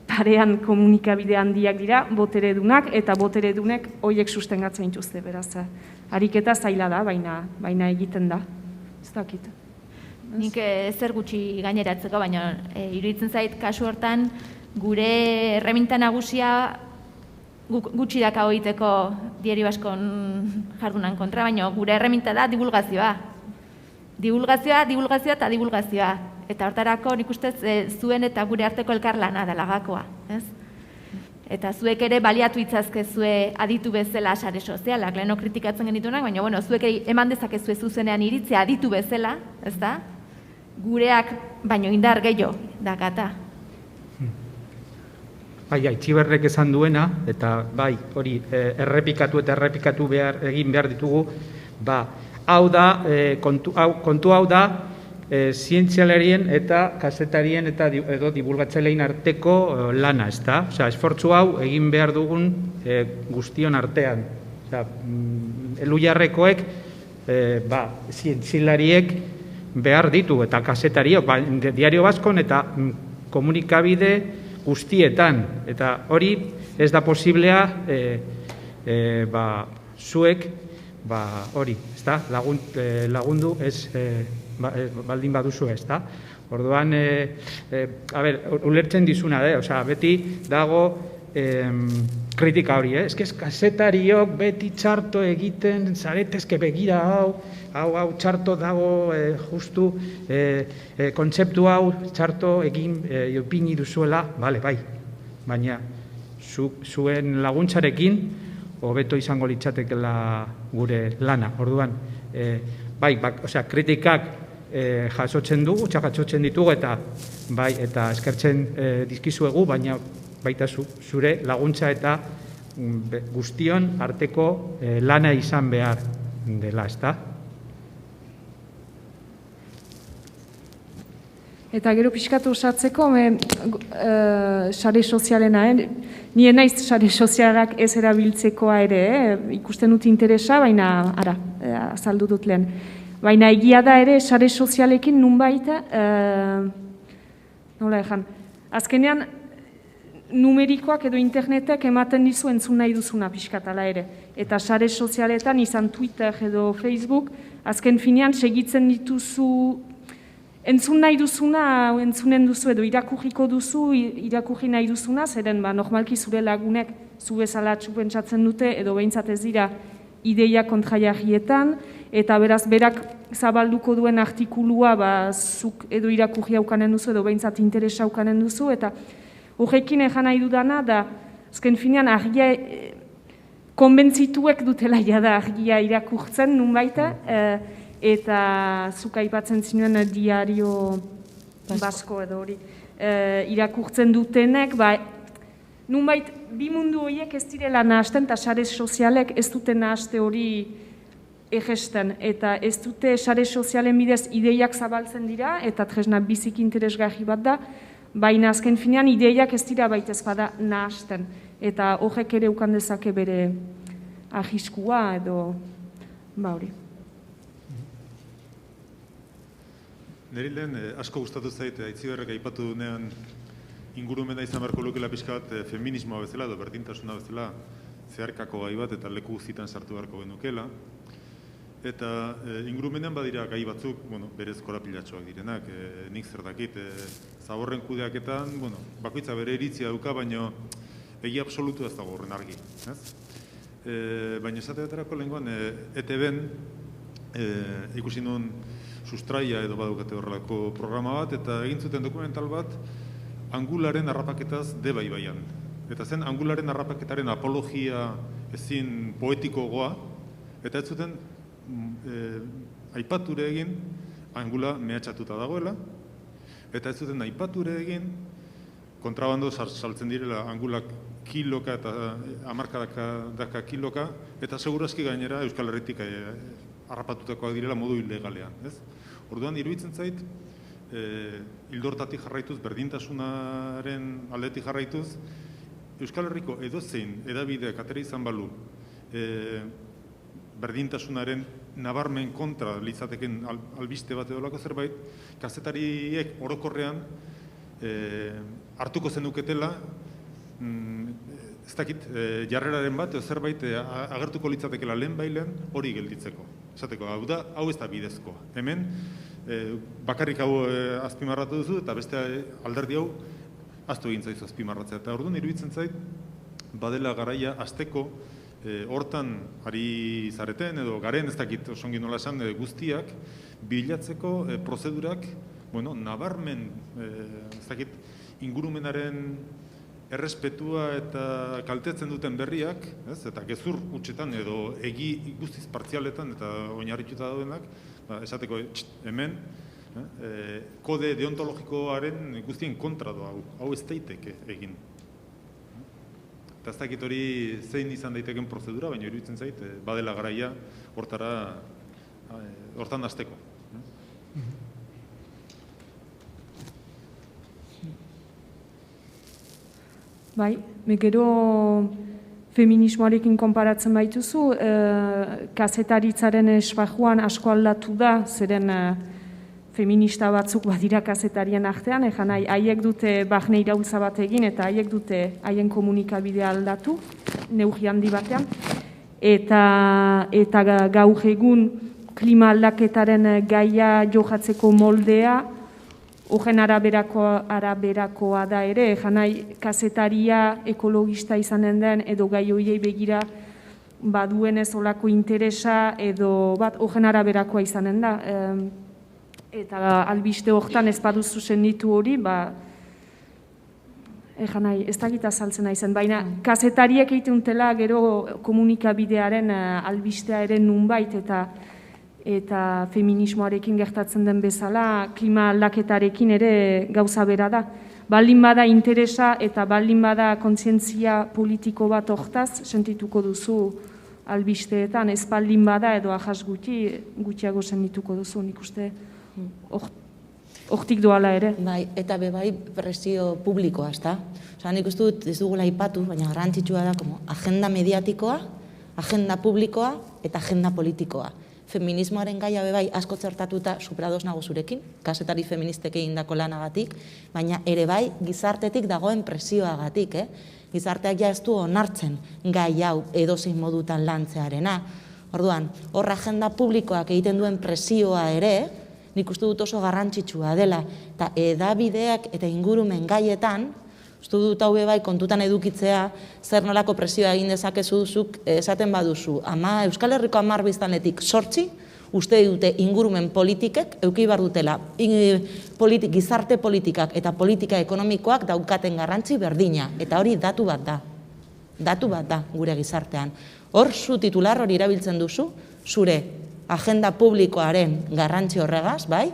parean komunikabide handiak dira, boteredunak, eta boteredunek horiek sustengatzen dituzte, beraz, ariketa zaila da, baina egiten da, ez dakit. Nik zer gutxi gaineratzeko, baina iruditzen zait kasu hortan gure erreminta nagusia gutxi daka egiteko Diario Baskon jardunan kontra, baina gure erreminta da divulgazioa. Divulgazioa eta divulgazioa. Eta hortarako nik ustez zuen eta gure arteko elkarlana dela gakoa. Eta zuek ere baliatu itzazkezue aditu bezala sare sozialak, leheno kritikatzen genitunak, baina zuek eman dezakezue zuzenean iritzea aditu bezala, ez da? Gureak baino indar gehiago dakata. Aitziberrek esan duena, eta hori errepikatu egin behar ditugu, kontu hau da, zientzialarien eta kazetarien eta edo divulgatzailein arteko lana, ez da? Esfortzu hau egin behar dugun guztion artean. Elujarrekoek, zientzialariek behar ditu, eta kazetariok, Diario Baskon eta komunikabide guztietan, eta hori ez da posiblea zuek hori, lagundu ez baldin baduzu ez da. Orduan, ulertzen dizuna, beti dago kritika hori, ez kazetariok beti txarto egiten, zaretezke begira hau txarto dago, justu kontzeptu hau txarto egin opini duzuela, bai, baina zuen laguntzarekin hobeto izango litzatekela gure lana. Orduan, kritikak jasotzen ditugu eta eskertzen dizkizuegu, baina baita zure laguntza eta guztion arteko lana izan behar dela, ez da? Eta gero pixkatu osatzeko, sare sozialena, nire naiz sare sozialak ez erabiltzekoa ere, ikusten dut interesa, baina azaldu dut lehen. Baina egia da ere, sare sozialekin nunbait, nola ezan, azkenean numerikoak edo internetek ematen dizu entzun nahi duzuna pixkatala ere. Eta sare sozialetan, izan Twitter edo Facebook, azken finean segitzen dituzu entzun nahi duzuna, entzunen duzu edo irakurriko duzu, irakurri nahi duzuna, zeren normalki zure lagunek zu bezala pentsatzen dute edo behintzat ez dira ideia kontraiarrietan, eta beraz berak zabalduko duen artikulua zuk edo irakurri haukanen duzu edo behintzat interesa haukanen duzu, eta horrekin egan nahi dudana da, azken finean argia konbentzituek dutela jada argia irakurtzen nunbait, eta zuk aipatzen zinuen Diario Basko edo hori irakurtzen dutenek, nunbait bi mundu horiek ez direla nahasten, eta sare sozialek ez duten nahaste hori egesten, eta ez dute sare sozialen bidez ideiak zabaltzen dira, eta tresna bizik interesgarri bat da, baina azken finean ideiak ez dira baitez bada nahasten, eta horrek ere ukan dezake bere ahiskua edo hori. Neri lehen asko gustatu zait, Aitziberrek aipatu dunean ingurumena izan beharko lukela pixka bat feminismoa bezala edo berdintasuna bezala zeharkako gai bat eta leku guztietan sartu beharko genukela. Eta ingurumenean badira gai batzuk, berez korapilatxoak direnak, nik zer dakit, zaborren kudeaketan, bakoitza bere iritzia duka, baina egia absolutu ez dago horren argi. Baina esate baterako lehenkoan, ETB-en ikusi nuen sustraia edo badukate horrelako programa bat, eta egin zuten dokumental bat angularen harrapaketaz Deba ibaian. Eta zen angularen harrapaketaren apologia ezin poetikogoa, eta ez zuten aipature egin angula mehatxatuta dagoela, eta ez zuten aipature egin kontrabando saltzen direla angulak kiloka eta hamarkadaka kiloka, eta segurazki gainera Euskal Herritik harrapatutakoak direla modu ilegalean. Orduan, iruditzen zait, hildortatik jarraituz, berdintasunaren aldetik jarraituz, Euskal Herriko edozein edabideak atera izan balu berdintasunaren nabarmen kontra litzateken albiste bat edolako zerbait, kazetariek orokorrean hartuko zenuketela, ez dakit, jarreraren bat, zerbait agertuko litzatekela lehen bailen hori gelditzeko. Esateko, hau ez da bidezkoa. Hemen, bakarrik hau azpimarratu duzu, eta beste alderdi hau aztu egin zaizu azpimarratzea. Eta orduan iruditzen zait, badela garaia azteko hortan ari zareten, edo garen, ez dakit osongi nola esan, guztiak, bilatzeko prozedurak, nabarmen, ez dakit, ingurumenaren errespetua eta kaltetzen duten berriak, eta gezur utxetan edo egi guztiz partzialetan eta oinarrituta daudenak, esateko hemen, kode deontologikoaren guztien kontra doa, hau ez daiteke egin. Eta ez dakit hori zein izan daiteken prozedura, baina iruditzen zait, badela garaia hortan hasteko. Bai, gero feminismoarekin konparatzen baituzu, kazetaritzaren esparruan asko aldatu da, zeren feminista batzuk badira kazetarien artean, ejan haiek dute barne iraultza bat egin eta haiek dute haien komunikabidea aldatu, neurri handi batean, eta gaur egun klima aldaketaren gaia jokatzeko moldea, horren araberakoa da ere, janai kazetaria ekologista izanen den edo gai horiei begira baduen ez olako interesa edo bat horren araberakoa izanen da. Eta albiste hortan ez baduzu senditu hori, janai ez dakit azaltzen naizen, baina kazetariek egiten dutela gero komunikabidearen albistea ere nunbait eta feminismoarekin gertatzen den bezala, klima aldaketarekin ere gauza bera da. Baldin bada interesa eta baldin bada kontzientzia politiko bat hortaz, sentituko duzu albisteetan, ez baldin bada edo ahas gutxiago sentituko duzu, nik uste hortik doala ere. Bai, eta bai presio publikoa, ezta? Osa, nik uste dut ez dugula aipatu, baina garrantzitsua da agenda mediatikoa, agenda publikoa eta agenda politikoa. Feminismoaren gaia bai asko txertatuta suprados nago zurekin, kazetari feministek egindako lanagatik, baina ere bai gizartetik dagoen presioagatik, Gizarteak ja ez du onartzen gai hau edozein modutan lantzearena. Orduan, hor agenda publikoak egiten duen presioa ere, nik uste dut oso garrantzitsua dela, eta edabideak eta ingurumen gaietan, uste dut hau bai kontutan edukitzea, zer nolako presioa egin dezakezu zuk esaten baduzu. Euskal Herriko 10 biztanletik 8 uste dute ingurumen politikek eduki behar dutela gizarte politikak eta politika ekonomikoak daukaten garrantzi berdina, eta hori datu bat da. Datu bat da gure gizartean. Hor zu titular hori erabiltzen duzu, zure agenda publikoaren garrantzi horregaz, bai?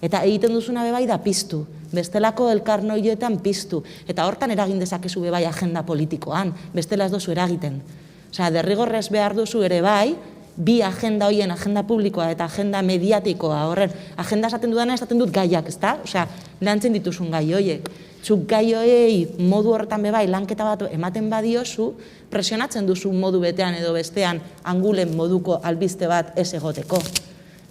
Eta egiten duzuna bai da piztu, bestelako elkarnoioetan piztu, eta hortan eragin dezakezu bai agenda politikoan, bestela ez dozu eragiten. Osea, derrigorrez behar duzu ere bai, bi agenda hoien, agenda publikoa eta agenda mediatikoa horren, agenda esaten dudana esaten dut gaiak, ezta? Osea, lantzen dituzun gai hoiek. Zuk gai hoiei modu horretan bebai lanketa bat ematen badiozu, presionatzen duzu modu betean edo bestean angulen moduko albiste bat ez egoteko.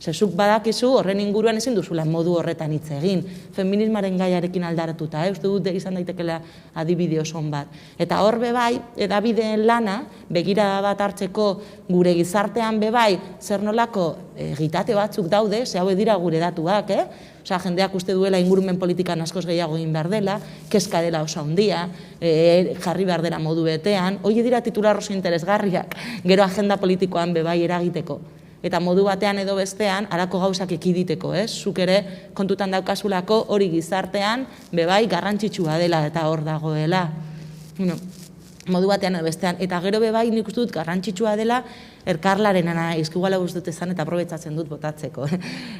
Zuk badakizu horren inguruan ezin duzula modu horretan hitz egin. Feminismaren gaiarekin aldaratuta, uste dut izan daitekela adibide oso on bat. Eta hor bebai, edabideen lana, begirada bat hartzeko gure gizartean bebai, zer nolako egitate batzuk daude, ze hauek dira gure datuak, Osea, jendeak uste duela ingurumen politikan askoz gehiago egin behar dela, kezka dela oso handia, jarri behar dela modu betean, hori dira titular oso interesgarriak, gero agenda politikoan bebai eragiteko. Eta modu batean edo bestean, harako gauzak ekiditeko, zuk ere kontutan daukazulako hori gizartean bebai garrantzitsua dela eta hor dagoela. Modu batean edo bestean, eta gero bebai nik uste dut garrantzitsua dela elkarlarenena, izkiguala dut ezan eta aprobetsatzen dut botatzeko.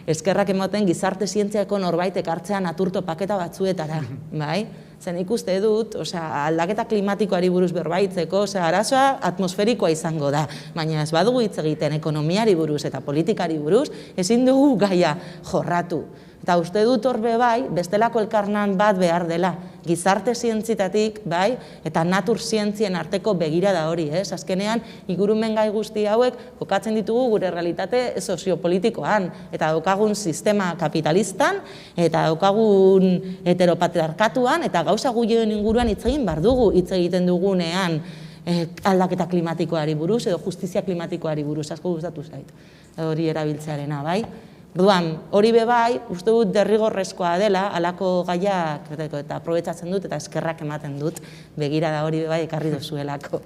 Eskerrak emoten gizarte zientziako norbaitek hartzean naturto paketa batzuetara, bai? Zen ikuste dut, aldaketa klimatikoari buruz berbaitzeko, arazoa atmosferikoa izango da, baina ez badugu hitz egiten ekonomiari buruz eta politikari buruz, ezin dugu gaia jorratu. Eta uste dut horbe bai, bestelako elkarlan bat behar dela, gizarte zientzitatik, bai, eta natur zientzien arteko begirada hori, azkenean, ingurumen gai guzti hauek kokatzen ditugu gure realitate soziopolitikoan, eta daukagun sistema kapitalistan, eta daukagun heteropatriarkatuan, eta gauza guien inguruan hitz egin behar dugu, hitz egiten dugunean aldaketa klimatikoari buruz, edo justizia klimatikoari buruz, asko gustatu zait, hori erabiltzearena, bai. Orduan, hori bebai, uste dut derrigorrezkoa dela, halako gaiak eta aprobetsatzen dut eta eskerrak ematen dut, begirada hori bebai ekarri dozuelako.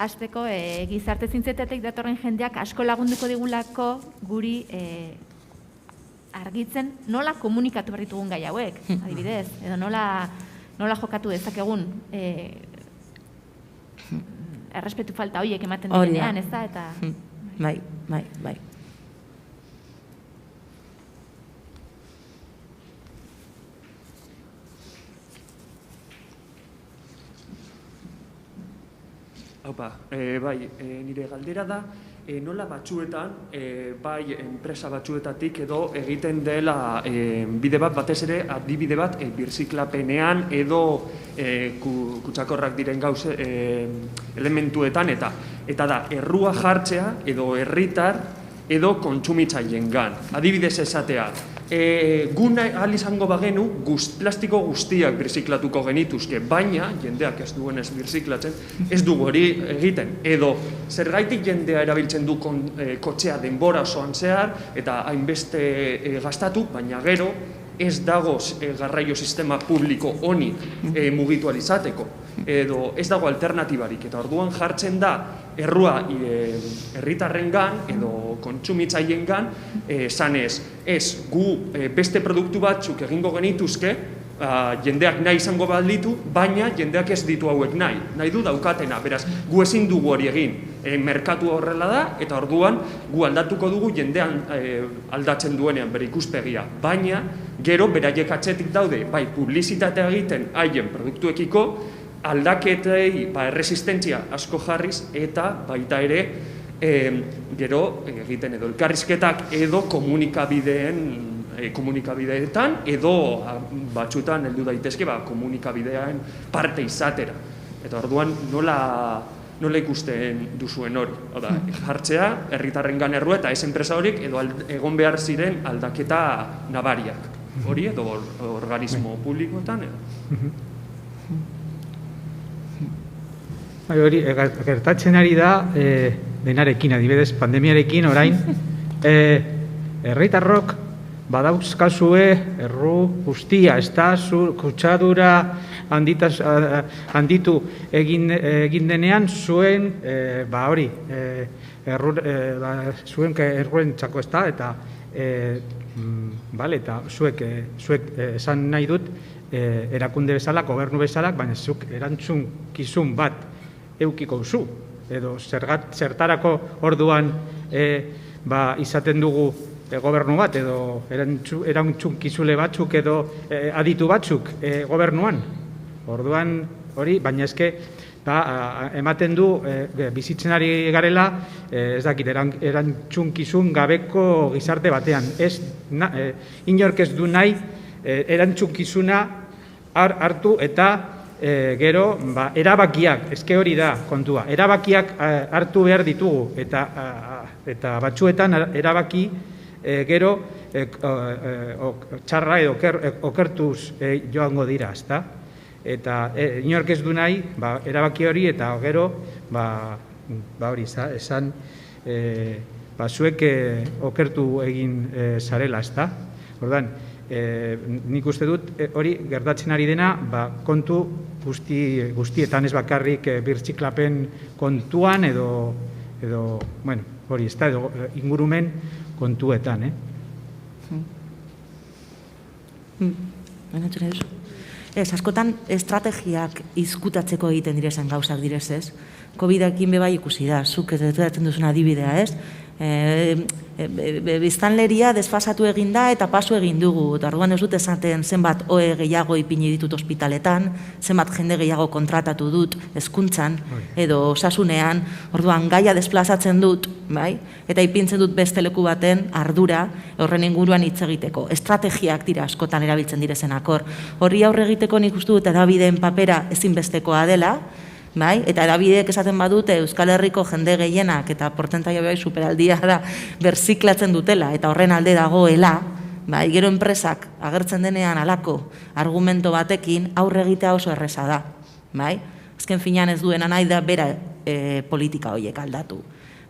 Hasteko, gizarte zientzetatik datorren jendeak asko lagunduko digulako guri argitzen nola komunikatu behar ditugun gai hauek, adibidez, edo nola jokatu dezakegun errespetu falta horiek ematen direnean, ez da, eta... Bai. Haupa, nire galdera da, nola batzuetan, bai enpresa batzuetatik edo egiten dela bide bat, batez ere, adibide bat, birziklapenean edo kutsakorrak diren gauze elementuetan, eta da, errua jartzea edo herritar edo kontsumitzaileen gan. Adibidez esatea, guna ahal izango bagenu plastiko guztiak birziklatuko genituzke, baina jendeak ez duenez birziklatzen, ez dugu hori egiten. Edo zergaitik jendea erabiltzen du kotxea denbora osoan zehar eta hainbeste gastatu, baina gero ez dago garraio sistema publiko honi mugitu alizateko, edo ez dago alternatibarik, eta orduan jartzen da errua herritarrengan edo kontsumitzailengan esanez, ez gu beste produktu batzuk egingo genituzke, jendeak nahi izango balditu, baina jendeak ez ditu hauek nahi du daukatena, beraz, gu ezin dugu hori egin, merkatu horrela da, eta orduan gu aldatuko dugu jendean aldatzen duenean bere ikuspegia, baina gero beraiek atzetik daude, bai, publizitatea egiten haien produktuekiko, aldaketei erresistentzia asko jarriz, eta baita ere gero egiten edo elkarrizketak edo komunikabideetan edo batzutan heldu daitezke komunikabidean parte izatera. Eta orduan nola ikusten duzuen hori? Jartzea, herritarrengan errua eta ez enpresa horik edo egon behar ziren aldaketa nabariak. Hori edo organismo publikoetan edo? Hori, gertatzen ari da denarekin, adibidez, pandemiarekin orain, herritarrok badauzkazue erru guztia, ez da, kutsadura handitu egin denean zuen, zuen erruen txako, ez da, eta zuek esan nahi dut, erakunde bezala, gobernu bezala, baina zuk erantzun kizun bat eukiko zu, edo zertarako orduan izaten dugu gobernu bat, edo erantzun kizule batzuk edo aditu batzuk gobernuan. Orduan hori, baina eske ematen du bizitzen ari garela, ez dakit, erantzunkizun gabeko gizarte batean. Inork ez du nahi erantzunkizuna hartu eta gero erabakiak, eske hori da kontua, erabakiak hartu behar ditugu eta batzuetan erabaki gero txarra edo okertuz joango dira, ezta? Eta inork ez du nahi erabaki hori eta gero hori esan zuek okertu egin zarela, ezta? Orduan, nik uste dut hori gertatzen ari dena kontu guztietan, ez bakarrik birziklapen kontuan edo hori, ez da, edo ingurumen kontuetan, askotan estrategiak izkutatzeko egiten direzen gauzak direz, ez? COVID-ekin bebai ikusi da, zuk ez duzun adibidea, ez? Biztanleria desfasatu egin da eta pasu egin dugu. Orduan ez dut esaten zenbat OE gehiago ipini ditut ospitaletan, zenbat jende gehiago kontratatu dut hezkuntzan edo osasunean, orduan gaia desplazatzen dut, bai? Eta ipintzen dut beste leku baten ardura horren inguruan hitz egiteko. Estrategiak dira askotan erabiltzen direzenak hor. Horri aurre egiteko nik uste dut hedabideen papera ezinbestekoa dela, eta hedabideek esaten badute Euskal Herriko jende gehienak eta portzentaia bai superaldia da berziklatzen dutela eta horren alde dagoela, gero enpresak agertzen denean halako argumento batekin aurre egitea oso erreza da. Azken finean ez duena nahi da bera politika horiek aldatu.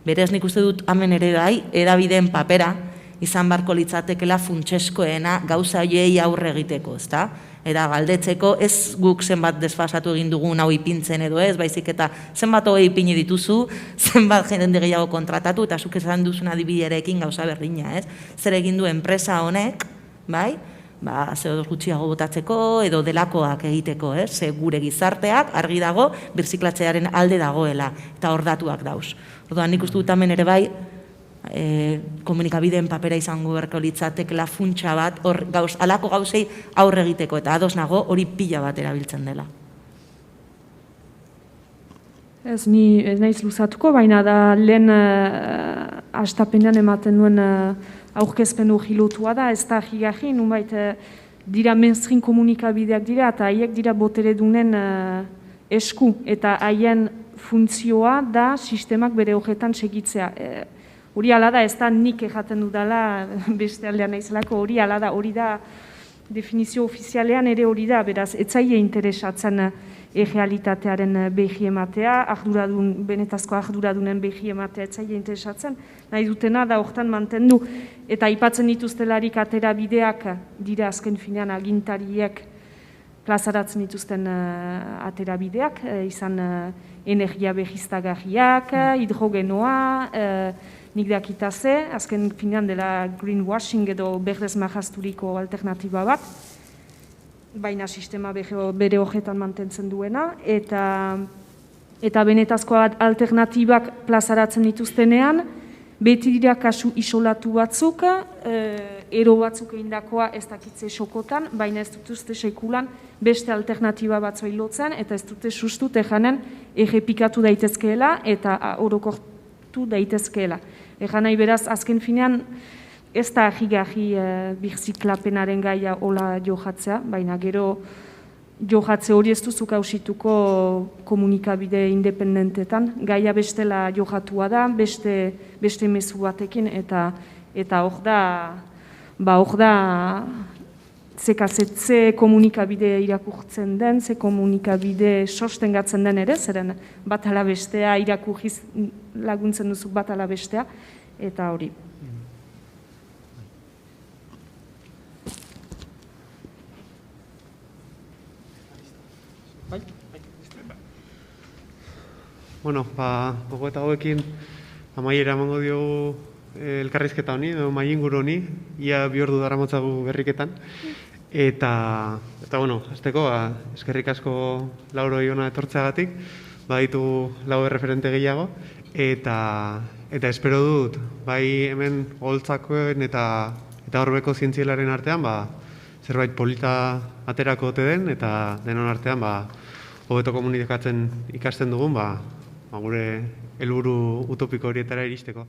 Berez nik uste dut hemen ere bai, hedabideen papera izan barko litzatekela funtseskoena gauza horiei aurre egiteko, ezta? Eta galdetzeko ez guk zenbat desfasatu egin dugun hau ipintzen edo ez, baizik eta zenbat hogei ipini dituzu, zenbat jende gehiago kontratatu, eta zuk esan duzun adibidearekin gauza berdina, ez? Zer egin du enpresa honek, CO2 gutxiago botatzeko edo delakoak egiteko, ez? Ze gure gizarteak argi dago birziklatzearen alde dagoela, eta hor datuak dauz. Orduan nik uste dut hemen ere bai, komunikabideen papera izango beharko litzatekela funtsa bat, halako gauzei aurre egiteko, eta ados nago hori pila bat erabiltzen dela. Ez naiz luzatuko, baina da lehen hastapenean ematen nuen aurkezpen hori lotua da, ez da higarri, nunbait dira mainstream komunikabideak dira, eta haiek dira boteredunen esku, eta haien funtzioa da sistemak bere horretan segitzea. Hori ala da, ez da nik erraten dudala beste aldean naizelako, hori ala da, hori da definizio ofizialean ere hori da, beraz, etzaile interesatzen errealitatearen behi ematea, benetazko arduradunen behi ematea etzaile interesatzen, nahi dutena da hortan mantendu, eta aipatzen dituztelarik atera bideak dira azken finean agintariek plazaratzen dituzten atera bideak, izan energia behiztagarriak, hidrogenoa, nik dakitaze, azken finean dela greenwashing edo berdez mahazturiko alternatiba bat, baina sistema bere horretan mantentzen duena, eta benetazko alternatibak plazaratzen dituztenean, beti dira kasu isolatu batzuk, ero batzuk egindakoa ez dakitze sokotan, baina ez dutuzte sekulan beste alternatiba batzoi lotzen, eta ez dute sustut ejanen errepikatu daitezkeela eta orokortu daitezkeela. Egan nahi beraz, azken finean, ez da ahigarri birziklapenaren gaia hola johatzea, baina gero johatze hori ez duzuk hausituko komunikabide independentetan. Gaia bestela johatua da, beste mezu batekin, eta hor da, ze komunikabide irakurtzen den, ze komunikabide sostengatzen den ere, zeren bat ala bestea, irakurriz laguntzen duzuk bat ala bestea, eta hori. Bueno, gogo eta hauekin amaiera emango diogu elkarrizketa honi, edo mainguru honi, ia 2 ordu daramotzagu berriketan. Eta bueno, azteko, eskerrik asko Lauro Iona etortzeagatik, baditu 4 referente gehiago, eta espero dut, bai hemen holtzakoen eta horbeko zientzialaren artean, zerbait polita aterako ote den, eta denon artean, hobeto komunikatzen ikasten dugun, gure helburu utopiko horietara iristeko.